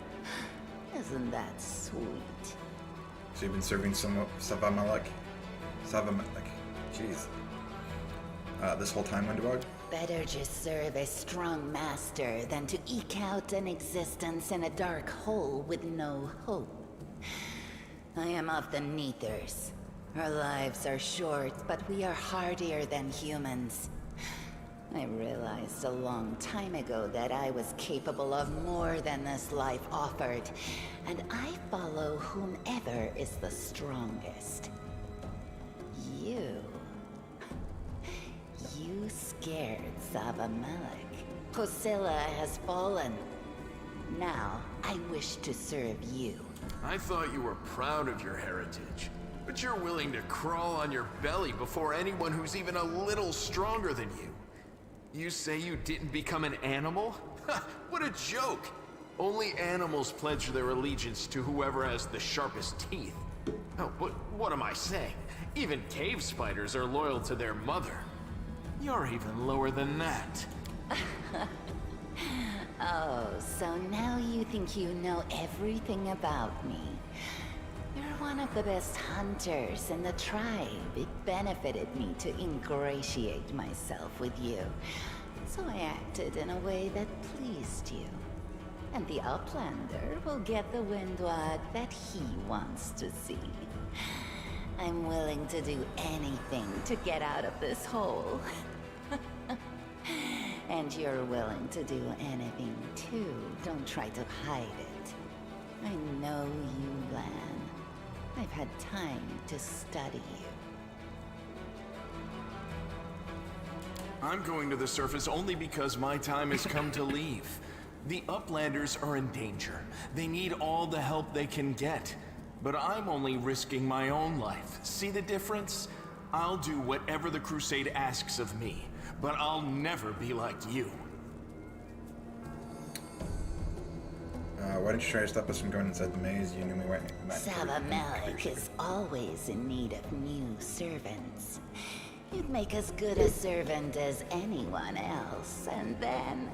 Isn't that sweet? So you've been serving some Sivamalek? Like, jeez. This whole time, Windowbog? Better just serve a strong master than to eke out an existence in a dark hole with no hope. I am of the Neathers. Our lives are short, but we are hardier than humans. I realized a long time ago that I was capable of more than this life offered, and I follow whomever is the strongest. You scared Savamelek. Kosilla has fallen. Now, I wish to serve you. I thought you were proud of your heritage, but you're willing to crawl on your belly before anyone who's even a little stronger than you. You say you didn't become an animal? Ha! What a joke! Only animals pledge their allegiance to whoever has the sharpest teeth. Oh, what am I saying? Even cave spiders are loyal to their mother. You're even lower than that. Oh, so now you think you know everything about me. You're one of the best hunters in the tribe. It benefited me to ingratiate myself with you. So I acted in a way that pleased you. And the Uplander will get the Windwag that he wants to see. I'm willing to do anything to get out of this hole. And you're willing to do anything too. Don't try to hide it. I know you, Lan. I've had time to study you. I'm going to the surface only because my time has come to leave. The Uplanders are in danger. They need all the help they can get. But I'm only risking my own life. See the difference? I'll do whatever the Crusade asks of me, but I'll never be like you. Why didn't you try to stop us from going inside the maze? You knew me right. Savamelek is always in need of new servants. You'd make as good a servant as anyone else, and then...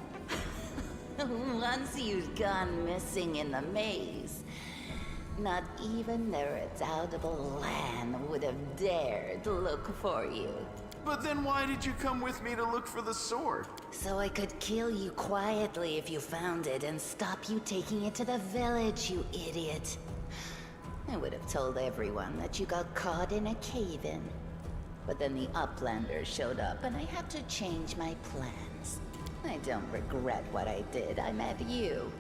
once you've gone missing in the maze, not even the redoubtable Lan would have dared look for you. But then why did you come with me to look for the sword? So I could kill you quietly if you found it and stop you taking it to the village, you idiot. I would have told everyone that you got caught in a cave-in. But then the Uplander showed up and I had to change my plans. I don't regret what I did. I met you.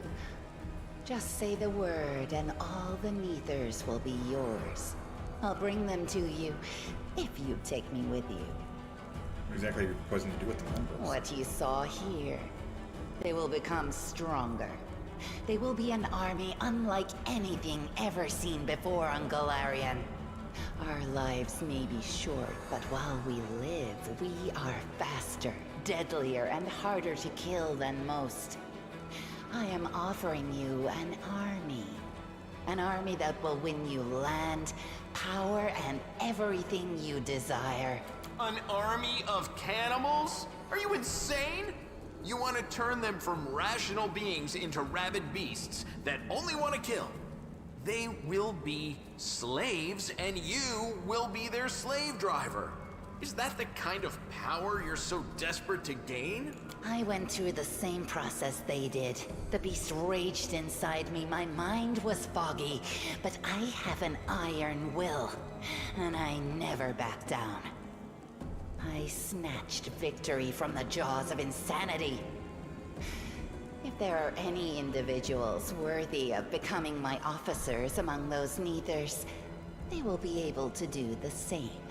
Just say the word and all the Neathers will be yours. I'll bring them to you if you take me with you. What exactly are you proposing to do with them? What you saw here. They will become stronger. They will be an army unlike anything ever seen before on Golarion. Our lives may be short, but while we live, we are faster, deadlier, and harder to kill than most. I am offering you an army. An army that will win you land, power, and everything you desire. An army of cannibals? Are you insane? You want to turn them from rational beings into rabid beasts that only want to kill. They will be slaves, and you will be their slave driver. Is that the kind of power you're so desperate to gain? I went through the same process they did. The beast raged inside me, my mind was foggy, but I have an iron will, and I never back down. I snatched victory from the jaws of insanity. If there are any individuals worthy of becoming my officers among those Neathers, they will be able to do the same.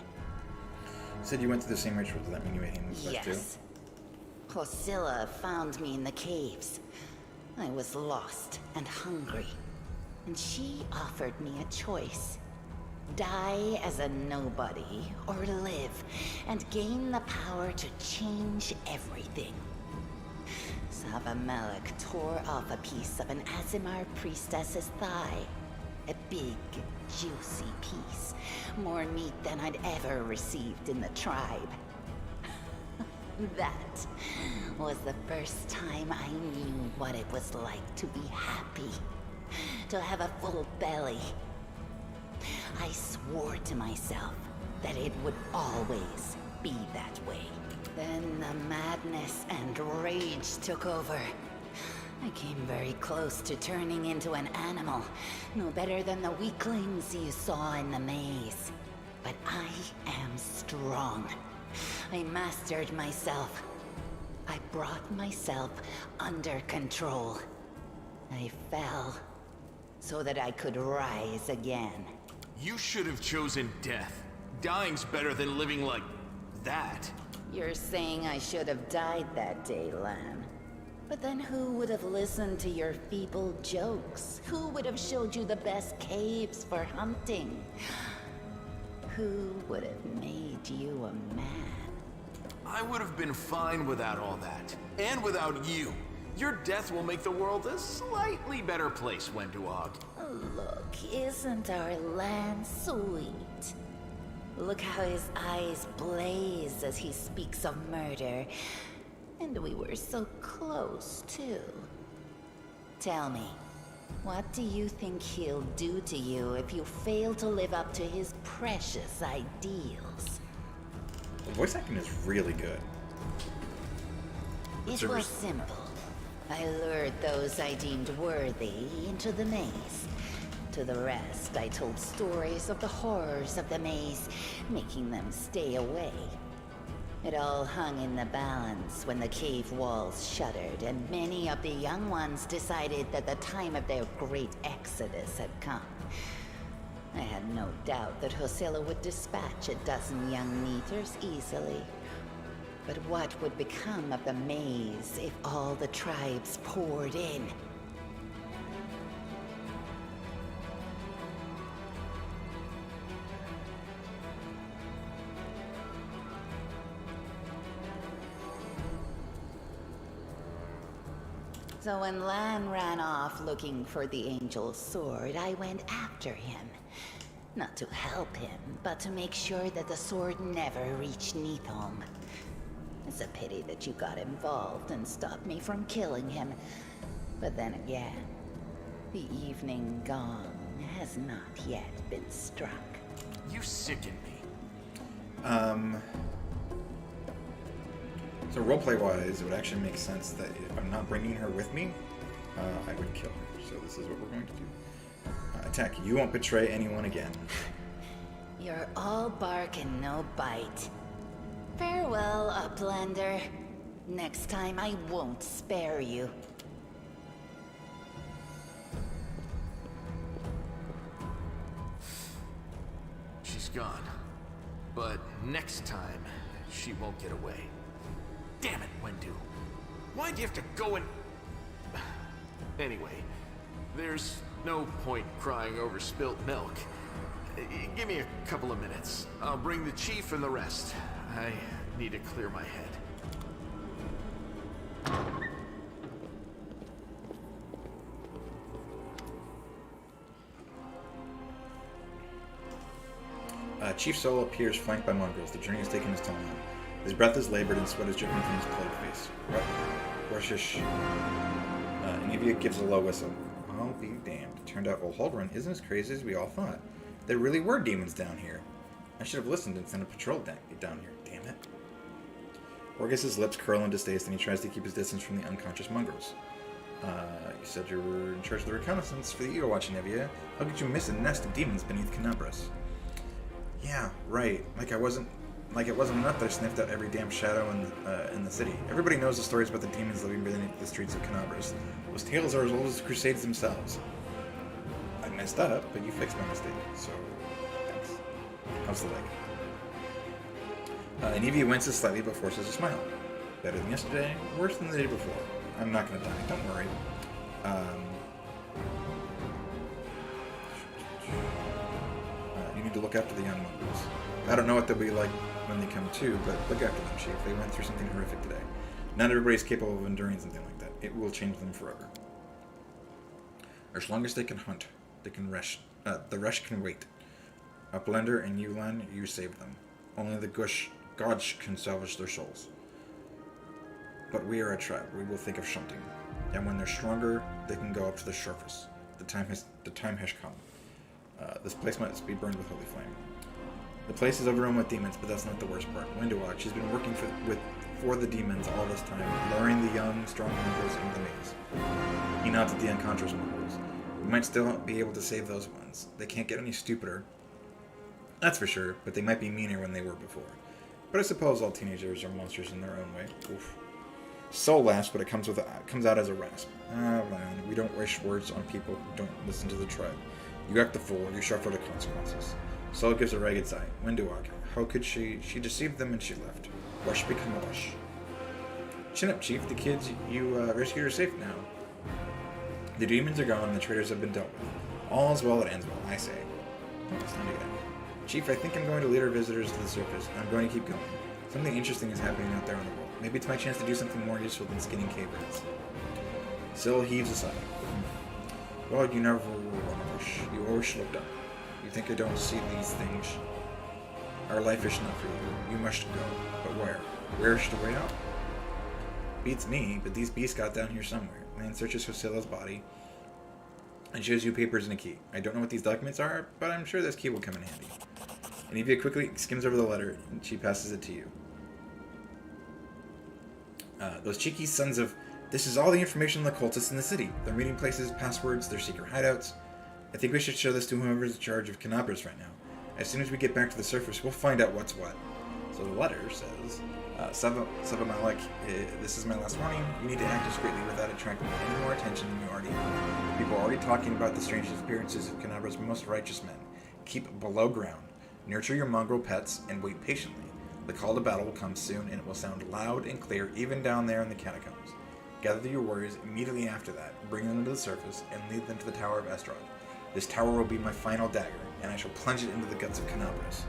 You said you went through the same ritual. Does that mean you made him too? Yes. Kosilla found me in the caves. I was lost and hungry, and she offered me a choice. Die as a nobody, or live and gain the power to change everything. Savamelek tore off a piece of an Azimar priestess's thigh. A big, juicy piece. More meat than I'd ever received in the tribe. That was the first time I knew what it was like to be happy. To have a full belly. I swore to myself that it would always be that way. Then the madness and rage took over. I came very close to turning into an animal, no better than the weaklings you saw in the maze. But I am strong. I mastered myself. I brought myself under control. I fell so that I could rise again. You should have chosen death. Dying's better than living like that. You're saying I should have died that day, Lan. But then who would have listened to your feeble jokes? Who would have showed you the best caves for hunting? Who would have made you a man? I would have been fine without all that. And without you. Your death will make the world a slightly better place, Wenduog. Look, isn't our Lan sweet? Look how his eyes blaze as he speaks of murder. And we were so close, too. Tell me, what do you think he'll do to you if you fail to live up to his precious ideals? The voice acting is really good. It was simple. I lured those I deemed worthy into the maze. To the rest, I told stories of the horrors of the maze, making them stay away. It all hung in the balance when the cave walls shuddered, and many of the young ones decided that the time of their great exodus had come. I had no doubt that Hosilla would dispatch a dozen young neaters easily. But what would become of the maze if all the tribes poured in? So when Lan ran off looking for the Angel's sword, I went after him. Not to help him, but to make sure that the sword never reached Neathholm. It's a pity that you got involved and stopped me from killing him. But then again, the evening gong has not yet been struck. You sicken me. So roleplay-wise, it would actually make sense that if I'm not bringing her with me, I would kill her. So this is what we're going to do. Attack. You won't betray anyone again. You're all bark and no bite. Farewell, Uplander. Next time I won't spare you. She's gone. But next time, she won't get away. Damn it, Wendu. Why'd you have to go and... Anyway, there's no point crying over spilt milk. Give me a couple of minutes. I'll bring the chief and the rest. I need to clear my head. Chief Soul appears flanked by mongrels. The journey has taken his toll on him. His breath is labored and sweat is dripping from his plague face. Rushish. Anivia gives a low whistle. I'll be damned. Turned out old Haldron isn't as crazy as we all thought. There really were demons down here. I should have listened and sent a patrol down here. Damn it. Orgus's lips curl in distaste and he tries to keep his distance from the unconscious mongrels. You said you were in charge of the reconnaissance for the Eagle Watch, Anivia. How could you miss a nest of demons beneath Canabras? Yeah, right. Like it wasn't enough that I sniffed out every damn shadow in the city. Everybody knows the stories about the demons living beneath the streets of Canabras. Those tales are as old as the Crusades themselves. I messed up, but you fixed my mistake, so thanks. How's the leg? Anivia winces slightly but forces a smile. Better than yesterday, worse than the day before. I'm not gonna die, don't worry. You need to look after the young monkeys. I don't know what they'll be like when they come to, but look after them, Chief. They went through something horrific today. Not everybody's capable of enduring something like that. It will change them forever. As long as they can hunt, they can rest. The rest can wait. Uplander and Yulan, you saved them. Only the gods can salvage their souls. But we are a tribe. We will think of shunting. And when they're stronger, they can go up to the surface. The time has come. This place must be burned with holy flame. The place is overrun with demons, but that's not the worst part. Windowwalk, she's been working for the demons all this time, luring the young, strong mongrels into the maze. He nods at the unconscious mongrels. We might still be able to save those ones. They can't get any stupider, that's for sure, but they might be meaner when they were before. But I suppose all teenagers are monsters in their own way. Oof. Soul laughs, but it comes out as a rasp. Ah, man, we don't wish words on people who don't listen to the tribe. You act the fool, you suffer the consequences. Soul gives a ragged sigh. Windowwalk, how could she? She deceived them and she left. Wash become a wash. Chin up, Chief. The kids you rescued are safe now. The demons are gone and the traitors have been dealt with. All is well that ends well, I say. It's time to get out. Chief, I think I'm going to lead our visitors to the surface, and I'm going to keep going. Something interesting is happening out there in the world. Maybe it's my chance to do something more useful than skinning cave rats. Syl heaves a sigh. Well, you never wish. You always looked up. You think I don't see these things? Our life is not for you. You must go. But where? Where's the way out? Beats me, but these beasts got down here somewhere. Man searches for Scylla's body and shows you papers and a key. I don't know what these documents are, but I'm sure this key will come in handy. Anivia quickly skims over the letter, and she passes it to you. Those cheeky sons of... This is all the information on the cultists in the city. Their meeting places, passwords, their secret hideouts. I think we should show this to whoever's in charge of Canabras right now. As soon as we get back to the surface, we'll find out what's what. So the letter says, Sava Malik, this is my last warning. You need to act discreetly without attracting any more attention than you already have. People are already talking about the strange disappearances of Canabras' most righteous men. Keep below ground. Nurture your mongrel pets and wait patiently. The call to battle will come soon, and it will sound loud and clear even down there in the catacombs. Gather your warriors immediately after that, bring them to the surface, and lead them to the Tower of Estrog. This tower will be my final dagger, and I shall plunge it into the guts of Canabras.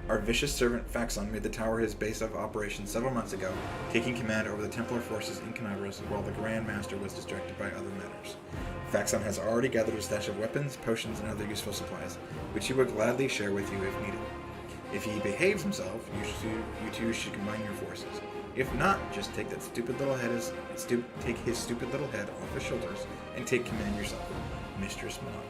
Our vicious servant Faxon made the tower his base of operations several months ago, taking command over the Templar forces in Canabras while the Grand Master was distracted by other matters. Faxon has already gathered a stash of weapons, potions, and other useful supplies, which he will gladly share with you if needed. If he behaves himself, you two should combine your forces. If not, just take that stupid little head take his stupid little head off his shoulders and take command yourself, Mistress Monaco.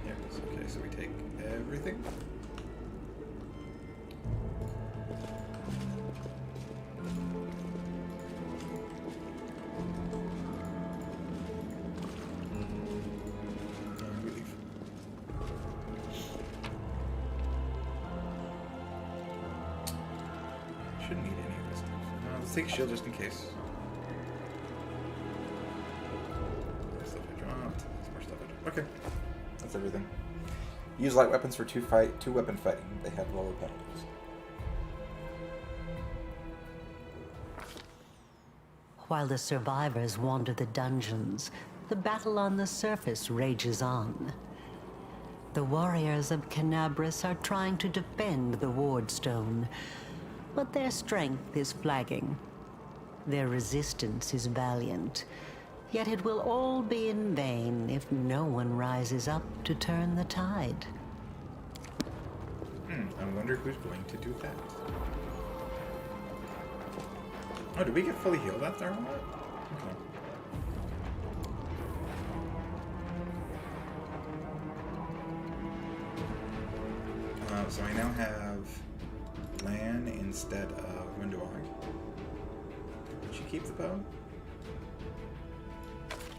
Okay, so we take everything. And we leave. Shouldn't need any of this stuff. Let's take a shield just in case. More stuff I dropped. There's more stuff I dropped. Okay. That's everything. Use light weapons for two-weapon fighting. They have lower penalties. While the survivors wander the dungeons, the battle on the surface rages on. The warriors of Canabras are trying to defend the wardstone, but their strength is flagging. Their resistance is valiant, yet it will all be in vain if no one rises up to turn the tide. I wonder who's going to do that. Oh, did we get fully healed after all that? Okay. So I now have Lan instead of Windowwalk. Did she keep the bow?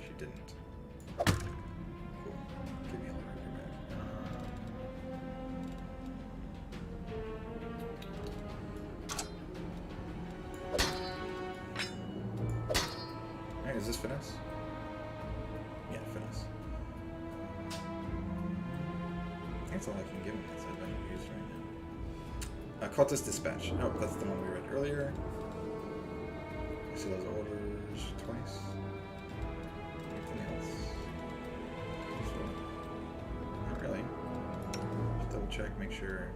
She didn't. Cool. Give me a little bit back. Alright, is this finesse? Yeah, finesse. That's all I can give him that I've been used right now. Cultist Dispatch. Oh, that's the one we read earlier. I see those orders twice. Anything else? Useful? Not really. Just double check, make sure.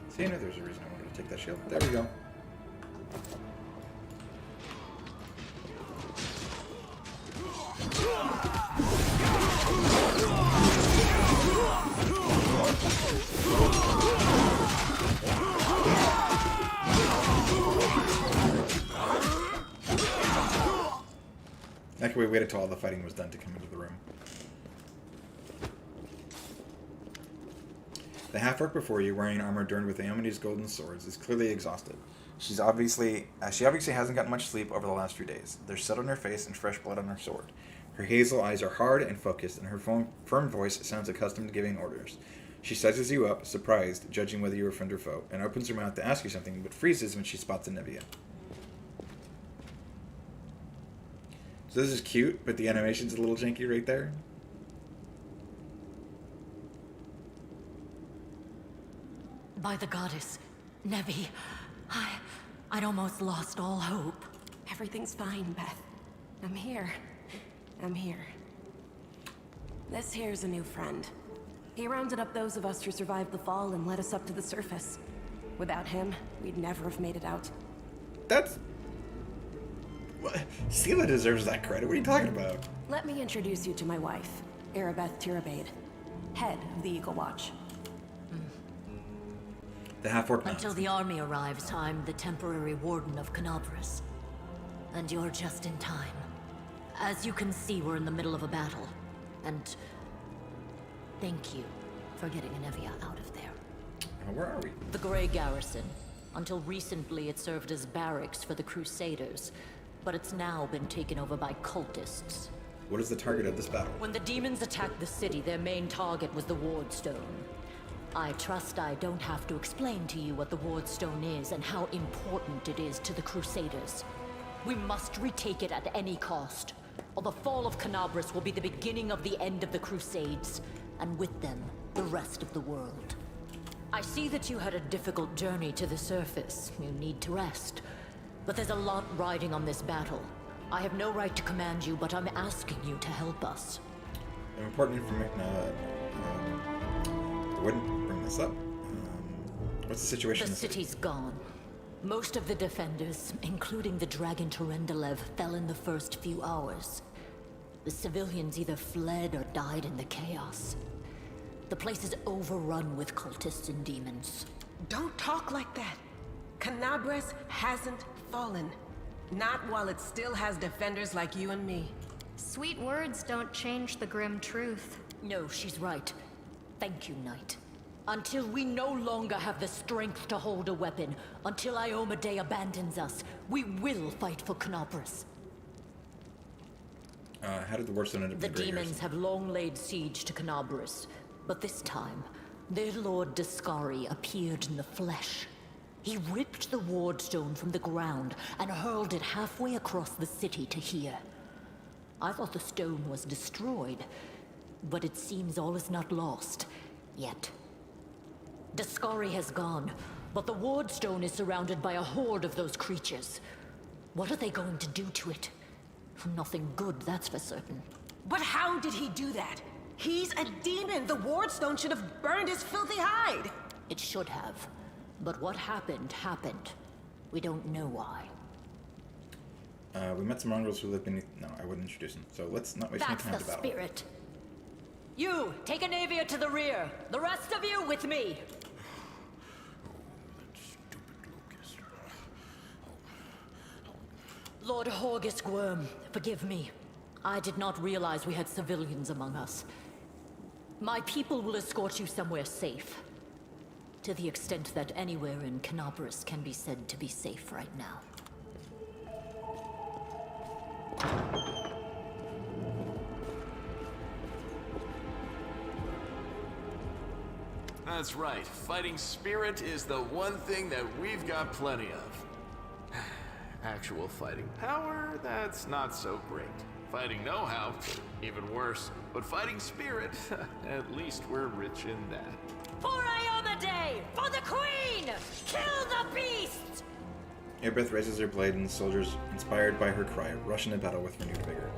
See, I know there's a reason I wanted to take that shield. There we go. like we waited till all the fighting was done to come into the room. The half-orc before you, wearing armor adorned with Aomede's golden swords, is clearly exhausted. She obviously hasn't gotten much sleep over the last few days. There's sweat on her face and fresh blood on her sword. Her hazel eyes are hard and focused, and her firm voice sounds accustomed to giving orders. She sizes you up, surprised, judging whether you are friend or foe, and opens her mouth to ask you something, but freezes when she spots Anivia. So this is cute, but the animation's a little janky right there. By the goddess, Nevi, I'd almost lost all hope. Everything's fine, Beth. I'm here. This here's a new friend. He rounded up those of us who survived the fall and led us up to the surface. Without him, we'd never have made it out. That's... What? Sela deserves that credit. What are you talking about? Let me introduce you to my wife, Arabeth Tirabade, head of the Eagle Watch. The half-orc nods. Until the army arrives, I'm the temporary warden of Canabras. And you're just in time. As you can see, we're in the middle of a battle. And thank you for getting Anivia out of there. Where are we? The Grey Garrison. Until recently, it served as barracks for the Crusaders, but it's now been taken over by cultists. What is the target of this battle? When the demons attacked the city, their main target was the Wardstone. I trust I don't have to explain to you what the Wardstone is and how important it is to the Crusaders. We must retake it at any cost, or the fall of Canabras will be the beginning of the end of the Crusades, and with them, the rest of the world. I see that you had a difficult journey to the surface. You need to rest. But there's a lot riding on this battle. I have no right to command you, but I'm asking you to help us. Important information. I wouldn't bring this up. What's the situation? The city's gone. Most of the defenders, including the Dragon Terendelev, fell in the first few hours. The civilians either fled or died in the chaos. The place is overrun with cultists and demons. Don't talk like that. Canabras hasn't fallen. Not while it still has defenders like you and me. Sweet words don't change the grim truth. No, she's right. Thank you, Knight. Until we no longer have the strength to hold a weapon, until Iomedae abandons us, we will fight for Canabras. How did the Wardstone end up The in the Grey demons Garrison? have long laid siege to Canabras, but this time, their lord Dascari appeared in the flesh. He ripped the Wardstone from the ground and hurled it halfway across the city to here. I thought the stone was destroyed, but it seems all is not lost, yet. Dascari has gone, but the Wardstone is surrounded by a horde of those creatures. What are they going to do to it? Nothing good, that's for certain. But how did he do that? He's a demon! The Wardstone should have burned his filthy hide! It should have. But what happened, happened. We don't know why. We met some mongrels who lived beneath... No, I wouldn't introduce them. So let's not waste any That's time the to battle. spirit. You, take Anivia to the rear. The rest of you with me. Lord Horgus Gwyrm, forgive me. I did not realize we had civilians among us. My people will escort you somewhere safe. To the extent that anywhere in Canabras can be said to be safe right now. That's right. Fighting spirit is the one thing that we've got plenty of. Actual fighting power, that's not so great. Fighting know-how, even worse. But fighting spirit, at least we're rich in that. For Iomedae! For the Queen! Kill the beast! Airbeth raises her blade, and the soldiers, inspired by her cry, rush into battle with renewed vigor.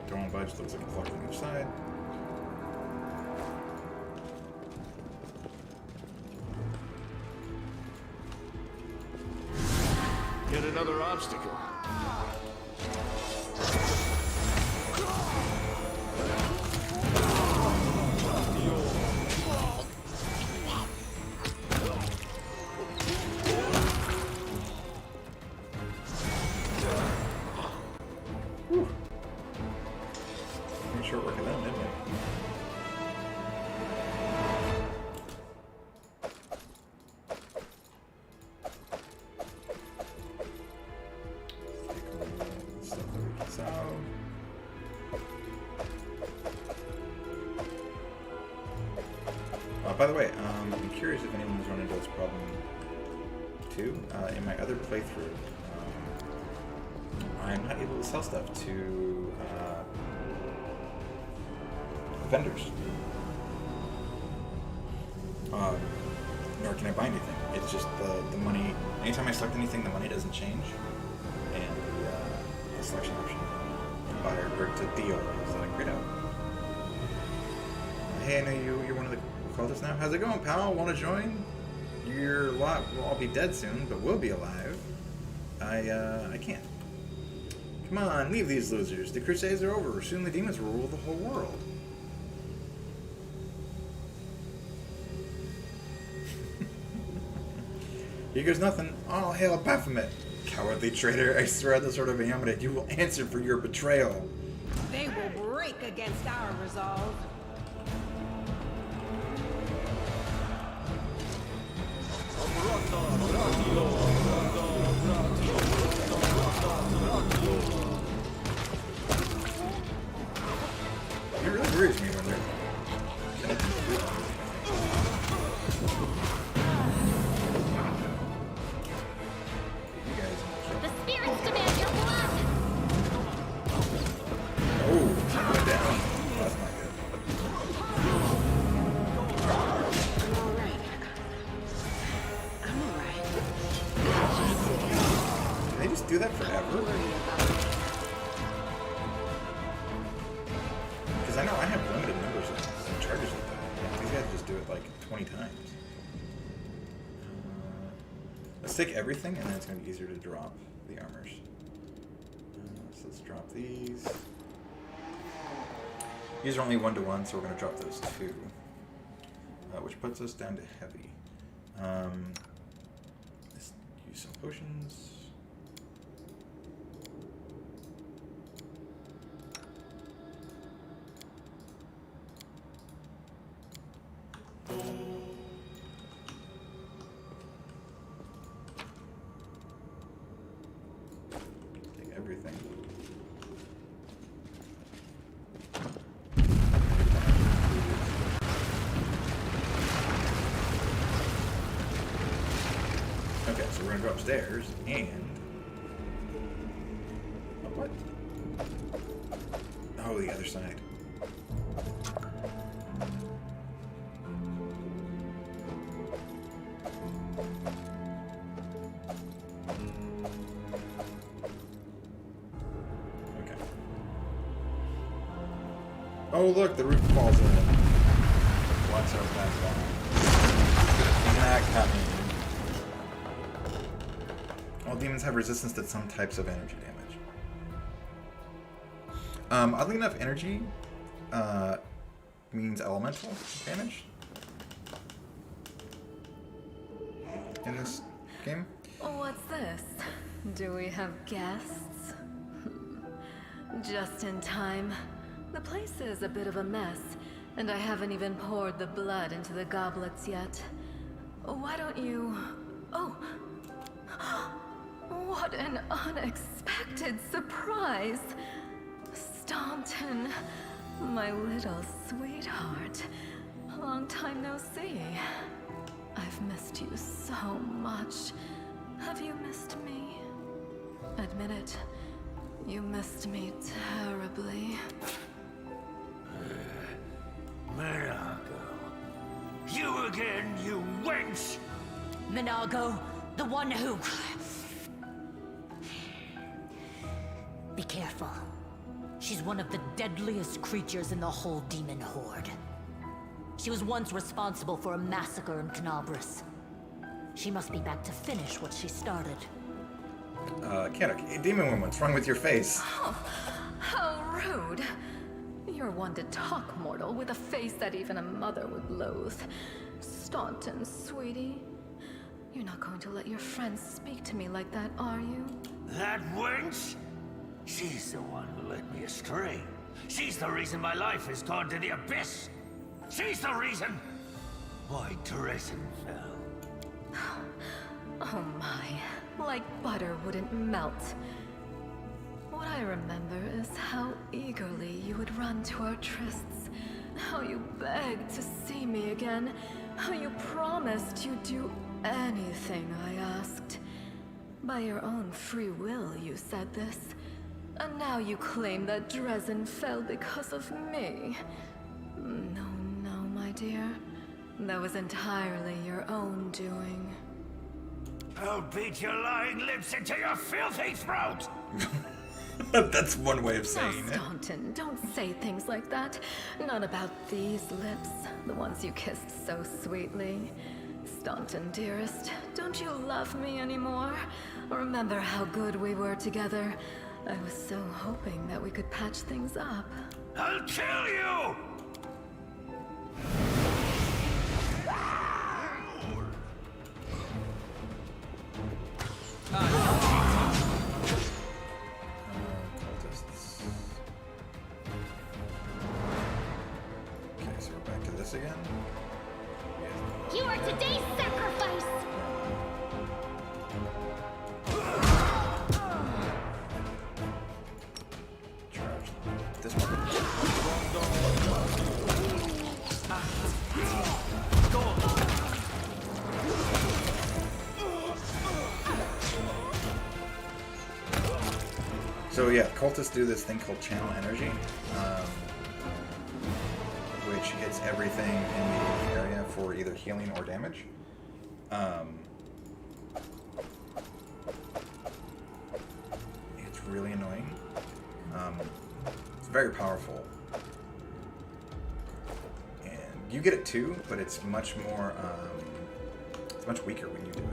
Throwing budge looks like a clock on each side. Yet another obstacle. By the way, I'm curious if anyone's run into this problem too. In my other playthrough, I'm not able to sell stuff to vendors. Nor can I buy anything. It's just the money. Anytime I select anything, the money doesn't change, and the selection option to buy or to deal is grayed out. Hey, I know you're one of the cultists now. How's it going, pal? Want to join? Your lot will all be dead soon, but we'll be alive. I can't. Come on, leave these losers. The Crusades are over. Soon the demons will rule the whole world. Here goes nothing. All hail Baphomet. Cowardly traitor. I swear on the sword of Bahamut, you will answer for your betrayal. They will break against our resolve. It really worries me when they're... The spirits demand your blood! Oh, I'm down. That's not good. I'm alright. Can they just do that forever? Because I know I have limited numbers of charges like that. These guys just do it like 20 times. Let's take everything, and then it's going to be easier to drop the armors. So let's drop these. These are only 1-to-1, so we're going to drop those 2. Which puts us down to heavy. Let's use some potions. Take everything. Okay, so we're gonna go upstairs and... What? Oh, the other side. Okay. Oh, look, the roof falls in. Watch out, that's fine. Not coming. All demons have resistance to some types of energy damage. Oddly enough, energy means elemental damage in this game. What's this? Do we have guests? Just in time. The place is a bit of a mess, and I haven't even poured the blood into the goblets yet. Why don't you... Oh! What an unexpected surprise! Staunton, my little sweetheart. Long time no see. I've missed you so much. Have you missed me? Admit it. You missed me terribly. Minago. You again, you wench! Minago, the one who... Be careful. She's one of the deadliest creatures in the whole demon horde. She was once responsible for a massacre in Canabris. She must be back to finish what she started. Cannock, demon woman, what's wrong with your face? Oh, how rude. You're one to talk, mortal, with a face that even a mother would loathe. Staunton, sweetie. You're not going to let your friends speak to me like that, are you? That wench? She's the one who led me astray. She's the reason my life has gone to the abyss. She's the reason why Dressen fell. Oh my, like butter wouldn't melt. What I remember is how eagerly you would run to our trysts, how you begged to see me again, You promised you'd do anything I asked. By your own free will, you said this. And now you claim that Dresden fell because of me. No, no, my dear. That was entirely your own doing. I'll beat your lying lips into your filthy throat! That's one way of saying now, it. Staunton, don't say things like that. Not about these lips, the ones you kissed so sweetly. Staunton, dearest, don't you love me anymore? Remember how good we were together? I was so hoping that we could patch things up. I'll kill you! Cultists. Okay, so we're back to this again. You are today's sacrifice! Charge this one. So yeah, cultists do this thing called channel energy, which hits everything in the area for either healing or damage. It's really annoying. It's very powerful. And you get it too, but it's much more, it's much weaker when you do it.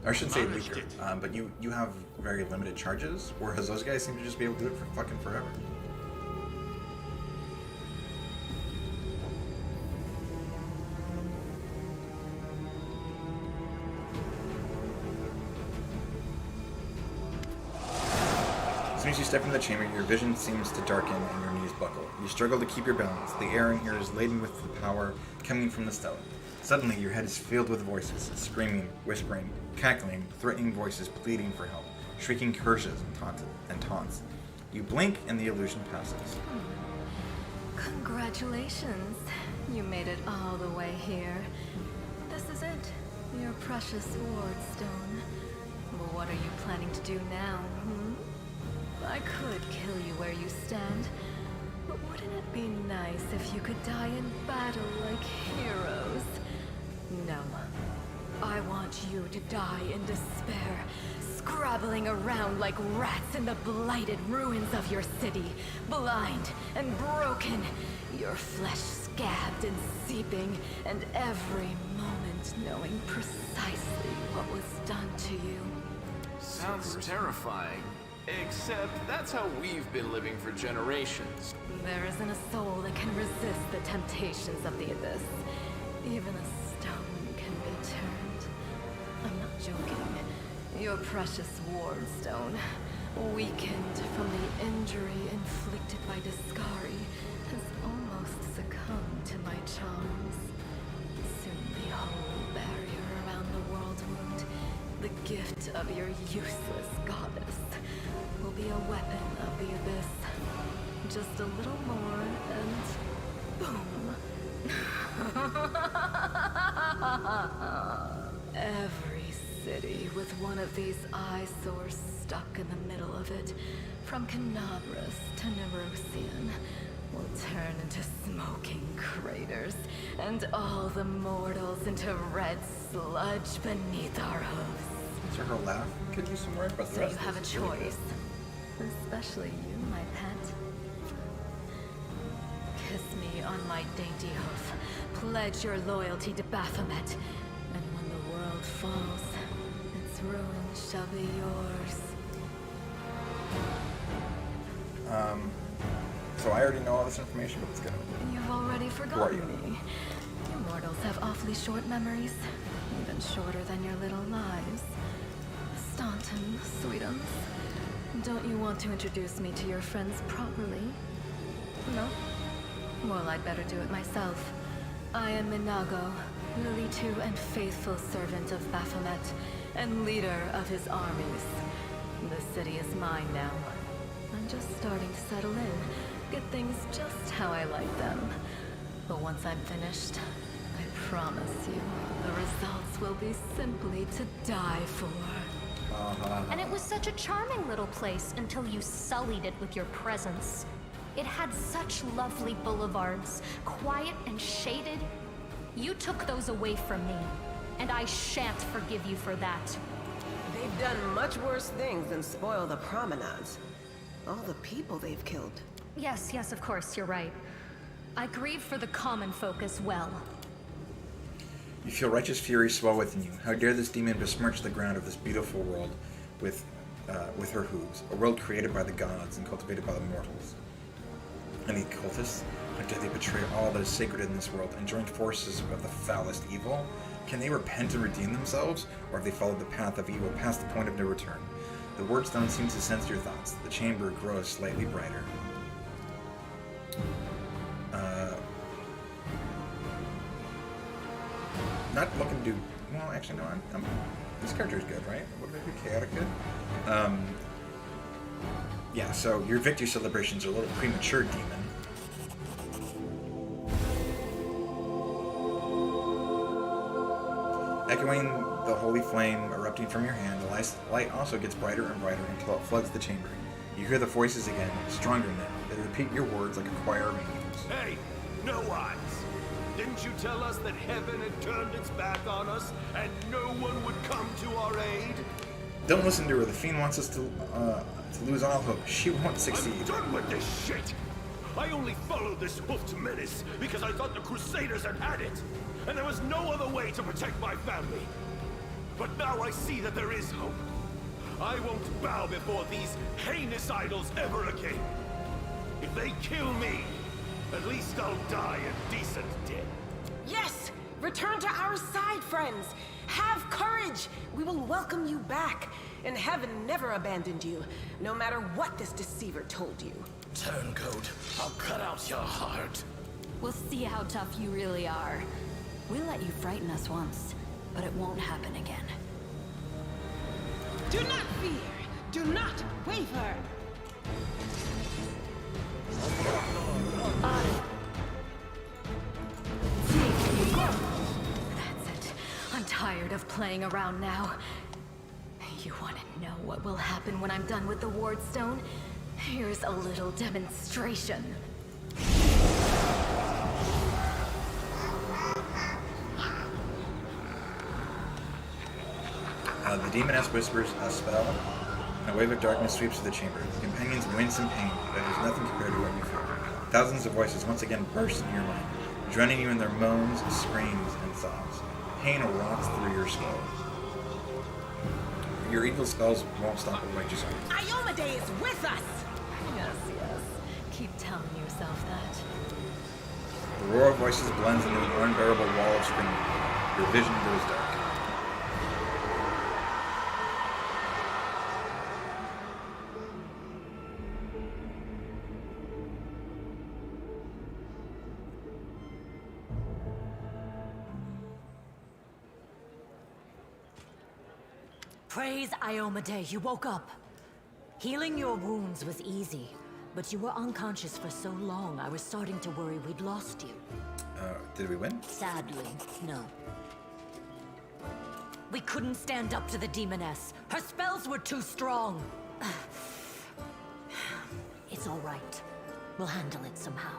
Or I shouldn't say weaker, but you have very limited charges, whereas those guys seem to just be able to do it for fucking forever. As soon as you step into the chamber, your vision seems to darken and your knees buckle. You struggle to keep your balance. The air in here is laden with the power coming from the stone. Suddenly, your head is filled with voices, screaming, whispering, cackling, threatening voices pleading for help, shrieking curses and taunts. You blink and the illusion passes. Congratulations. You made it all the way here. This is it. Your precious wardstone. Well, what are you planning to do now, I could kill you where you stand, but wouldn't it be nice if you could die in battle like heroes? No. I want you to die in despair, scrabbling around like rats in the blighted ruins of your city, blind and broken, your flesh scabbed and seeping, and every moment knowing precisely what was done to you. Sounds terrifying. Except that's how we've been living for generations. There isn't a soul that can resist the temptations of the abyss. Even a stone can be turned. I'm not joking. Your precious wardstone, weakened from the injury inflicted by Discari, has almost succumbed to my charms. Soon the whole barrier around the world wound, the gift of your useless goddess, will be a weapon of the abyss. Just a little more, and boom. Every city with one of these eyesores stuck in the middle of it, from Canabras to Nerosian, will turn into smoking craters, and all the mortals into red sludge beneath our hooves. So her laugh could use some work, but the So rest you have a is really good. choice. Especially you, my pet. Kiss me on my dainty hoof. Pledge your loyalty to Baphomet. And when the world falls, its ruin shall be yours. So I already know all this information, but it's gonna... You've already you? forgotten me. You mortals have awfully short memories. Even shorter than your little lives. Staunton, sweetums. Don't you want to introduce me to your friends properly? No? Well, I'd better do it myself. I am Minago, Lily-2 and faithful servant of Baphomet, and leader of his armies. The city is mine now. I'm just starting to settle in, get things just how I like them. But once I'm finished, I promise you, the results will be simply to die for. And it was such a charming little place until you sullied it with your presence. It had such lovely boulevards, quiet and shaded. You took those away from me, and I shan't forgive you for that. They've done much worse things than spoil the promenades. All the people they've killed. Yes, of course, you're right. I grieve for the common folk as well. You feel righteous fury swell within you. How dare this demon besmirch the ground of this beautiful world with her hooves, a world created by the gods and cultivated by the mortals. And the occultists, how dare they betray all that is sacred in this world and join forces of the foulest evil? Can they repent and redeem themselves, or have they followed the path of evil past the point of no return? The wardstone seems to sense your thoughts. The chamber grows slightly brighter. Not looking to do... Well, actually, no, I'm this character's good, right? What did I do? Chaotic good? Yeah, so your victory celebrations are a little premature, demon. Echoing the holy flame erupting from your hand, the light also gets brighter and brighter until it floods the chamber. You hear the voices again, stronger now. They repeat your words like a choir of angels. Hey, no eyes. Didn't you tell us that heaven had turned its back on us and no one would come to our aid? Don't listen to her. The fiend wants us to lose all hope. She won't succeed. I'm done with this shit. I only followed this hoofed menace because I thought the Crusaders had it, and there was no other way to protect my family. But now I see that there is hope. I won't bow before these heinous idols ever again. If they kill me, at least I'll die a decent death. Yes! Return to our side, friends! Have courage! We will welcome you back. And heaven never abandoned you, no matter what this deceiver told you. Turncoat, I'll cut out your heart. We'll see how tough you really are. We'll let you frighten us once, but it won't happen again. Do not fear! Do not waver! That's it. I'm tired of playing around now. You want to know what will happen when I'm done with the Wardstone? Here's a little demonstration. The demoness whispers a spell, and a wave of darkness sweeps through the chamber. The companions wince in pain, but it is nothing compared to what you feel. Thousands of voices once again burst into your mind, drowning you in their moans, screams, and sobs. Pain erupts through your skull. Your evil spells won't stop a righteous army. Iomade is with us! Yes. Keep telling yourself that. The roar of voices blends into an unbearable wall of screaming. Your vision goes dark. Praise Iomade, you woke up. Healing your wounds was easy, but you were unconscious for so long, I was starting to worry we'd lost you. Did we win? Sadly, no. We couldn't stand up to the demoness. Her spells were too strong. It's all right. We'll handle it somehow.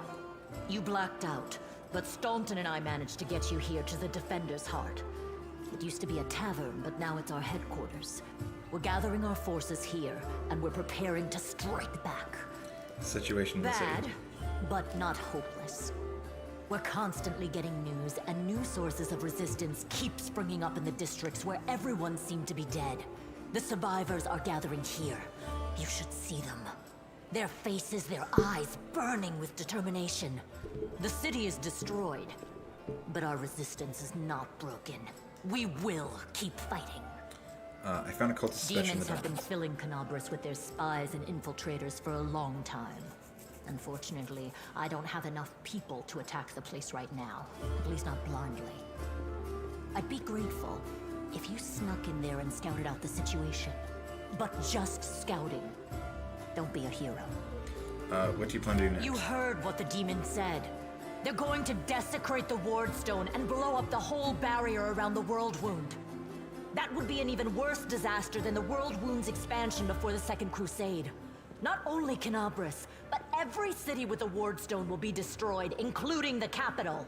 You blacked out, but Staunton and I managed to get you here to the Defender's Heart. It used to be a tavern, but now it's our headquarters. We're gathering our forces here, and we're preparing to strike back. Situation in the city. Bad, but not hopeless. We're constantly getting news, and new sources of resistance keep springing up in the districts where everyone seemed to be dead. The survivors are gathering here. You should see them. Their faces, their eyes burning with determination. The city is destroyed, but our resistance is not broken. We will keep fighting. I found a cultist special in Demons the have been darkness. filling Canabras with their spies and infiltrators for a long time. Unfortunately, I don't have enough people to attack the place right now. At least not blindly. I'd be grateful if you snuck in there and scouted out the situation. But just scouting. Don't be a hero. What do you plan to do next? You heard what the demon said. They're going to desecrate the Ward Stone and blow up the whole barrier around the World Wound. That would be an even worse disaster than the World Wound's expansion before the Second Crusade. Not only Canabris, but every city with a Ward Stone will be destroyed, including the capital.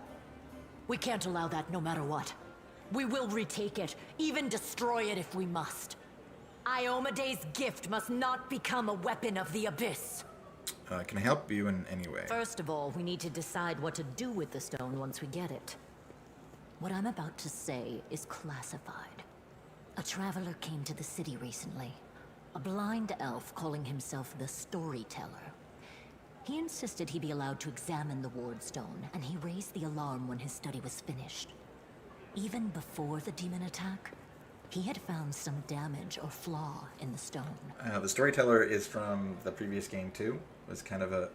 We can't allow that no matter what. We will retake it, even destroy it if we must. Iomede's gift must not become a weapon of the Abyss. Can I help you in any way? First of all, we need to decide what to do with the stone once we get it. What I'm about to say is classified. A traveler came to the city recently. A blind elf calling himself the Storyteller. He insisted he be allowed to examine the Ward Stone, and he raised the alarm when his study was finished. Even before the demon attack, he had found some damage or flaw in the stone. The Storyteller is from the previous game too. Was kind of a,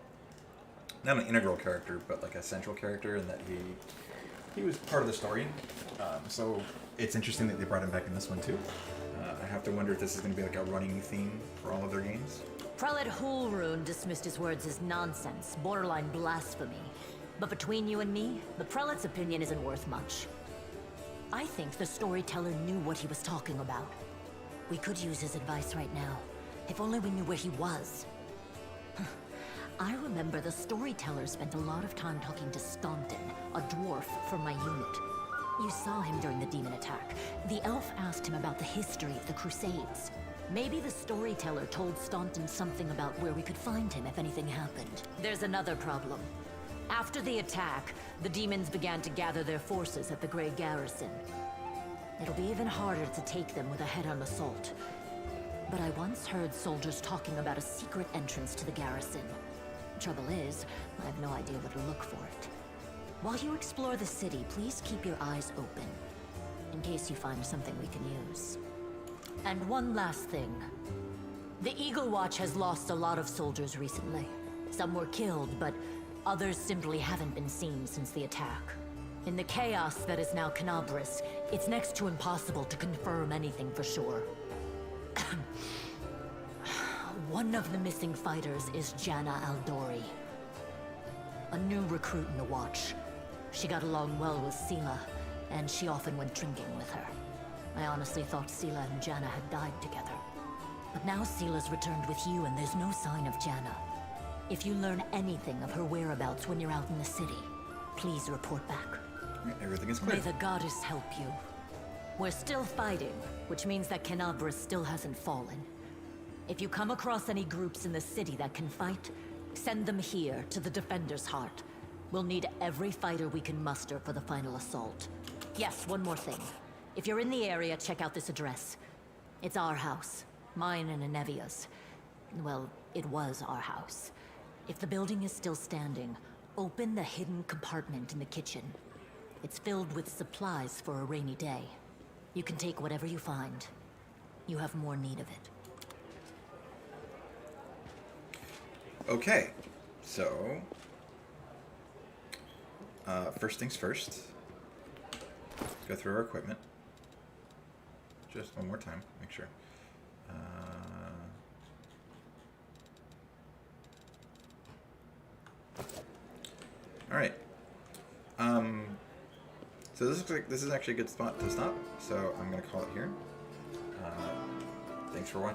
not an integral character, but like a central character in that he was part of the story. So it's interesting that they brought him back in this one too. I have to wonder if this is going to be like a running theme for all of their games. Prelate Hulrune dismissed his words as nonsense, borderline blasphemy. But between you and me, the Prelate's opinion isn't worth much. I think the Storyteller knew what he was talking about. We could use his advice right now, if only we knew where he was. I remember the Storyteller spent a lot of time talking to Staunton, a dwarf from my unit. You saw him during the demon attack. The elf asked him about the history of the Crusades. Maybe the Storyteller told Staunton something about where we could find him if anything happened. There's another problem. After the attack, the demons began to gather their forces at the Grey Garrison. It'll be even harder to take them with a head-on assault. But I once heard soldiers talking about a secret entrance to the garrison. Trouble is, I have no idea where to look for it. While you explore the city, please keep your eyes open, in case you find something we can use. And one last thing. The Eagle Watch has lost a lot of soldiers recently. Some were killed, but others simply haven't been seen since the attack. In the chaos that is now Canabris, it's next to impossible to confirm anything for sure. One of the missing fighters is Janna Aldori, a new recruit in the Watch. She got along well with Sela, and she often went drinking with her. I honestly thought Sela and Janna had died together. But now Sela's returned with you, and there's no sign of Janna. If you learn anything of her whereabouts when you're out in the city, please report back. Everything is clear. May the goddess help you. We're still fighting, which means that Canabris still hasn't fallen. If you come across any groups in the city that can fight, send them here to the Defender's Heart. We'll need every fighter we can muster for the final assault. Yes, one more thing. If you're in the area, check out this address. It's our house. Mine and Anevia's. Well, it was our house. If the building is still standing, open the hidden compartment in the kitchen. It's filled with supplies for a rainy day. You can take whatever you find. You have more need of it. Okay, so first things first. Go through our equipment. Just one more time, make sure. All right. So this looks like this is actually a good spot to stop. So I'm gonna call it here. Thanks for watching.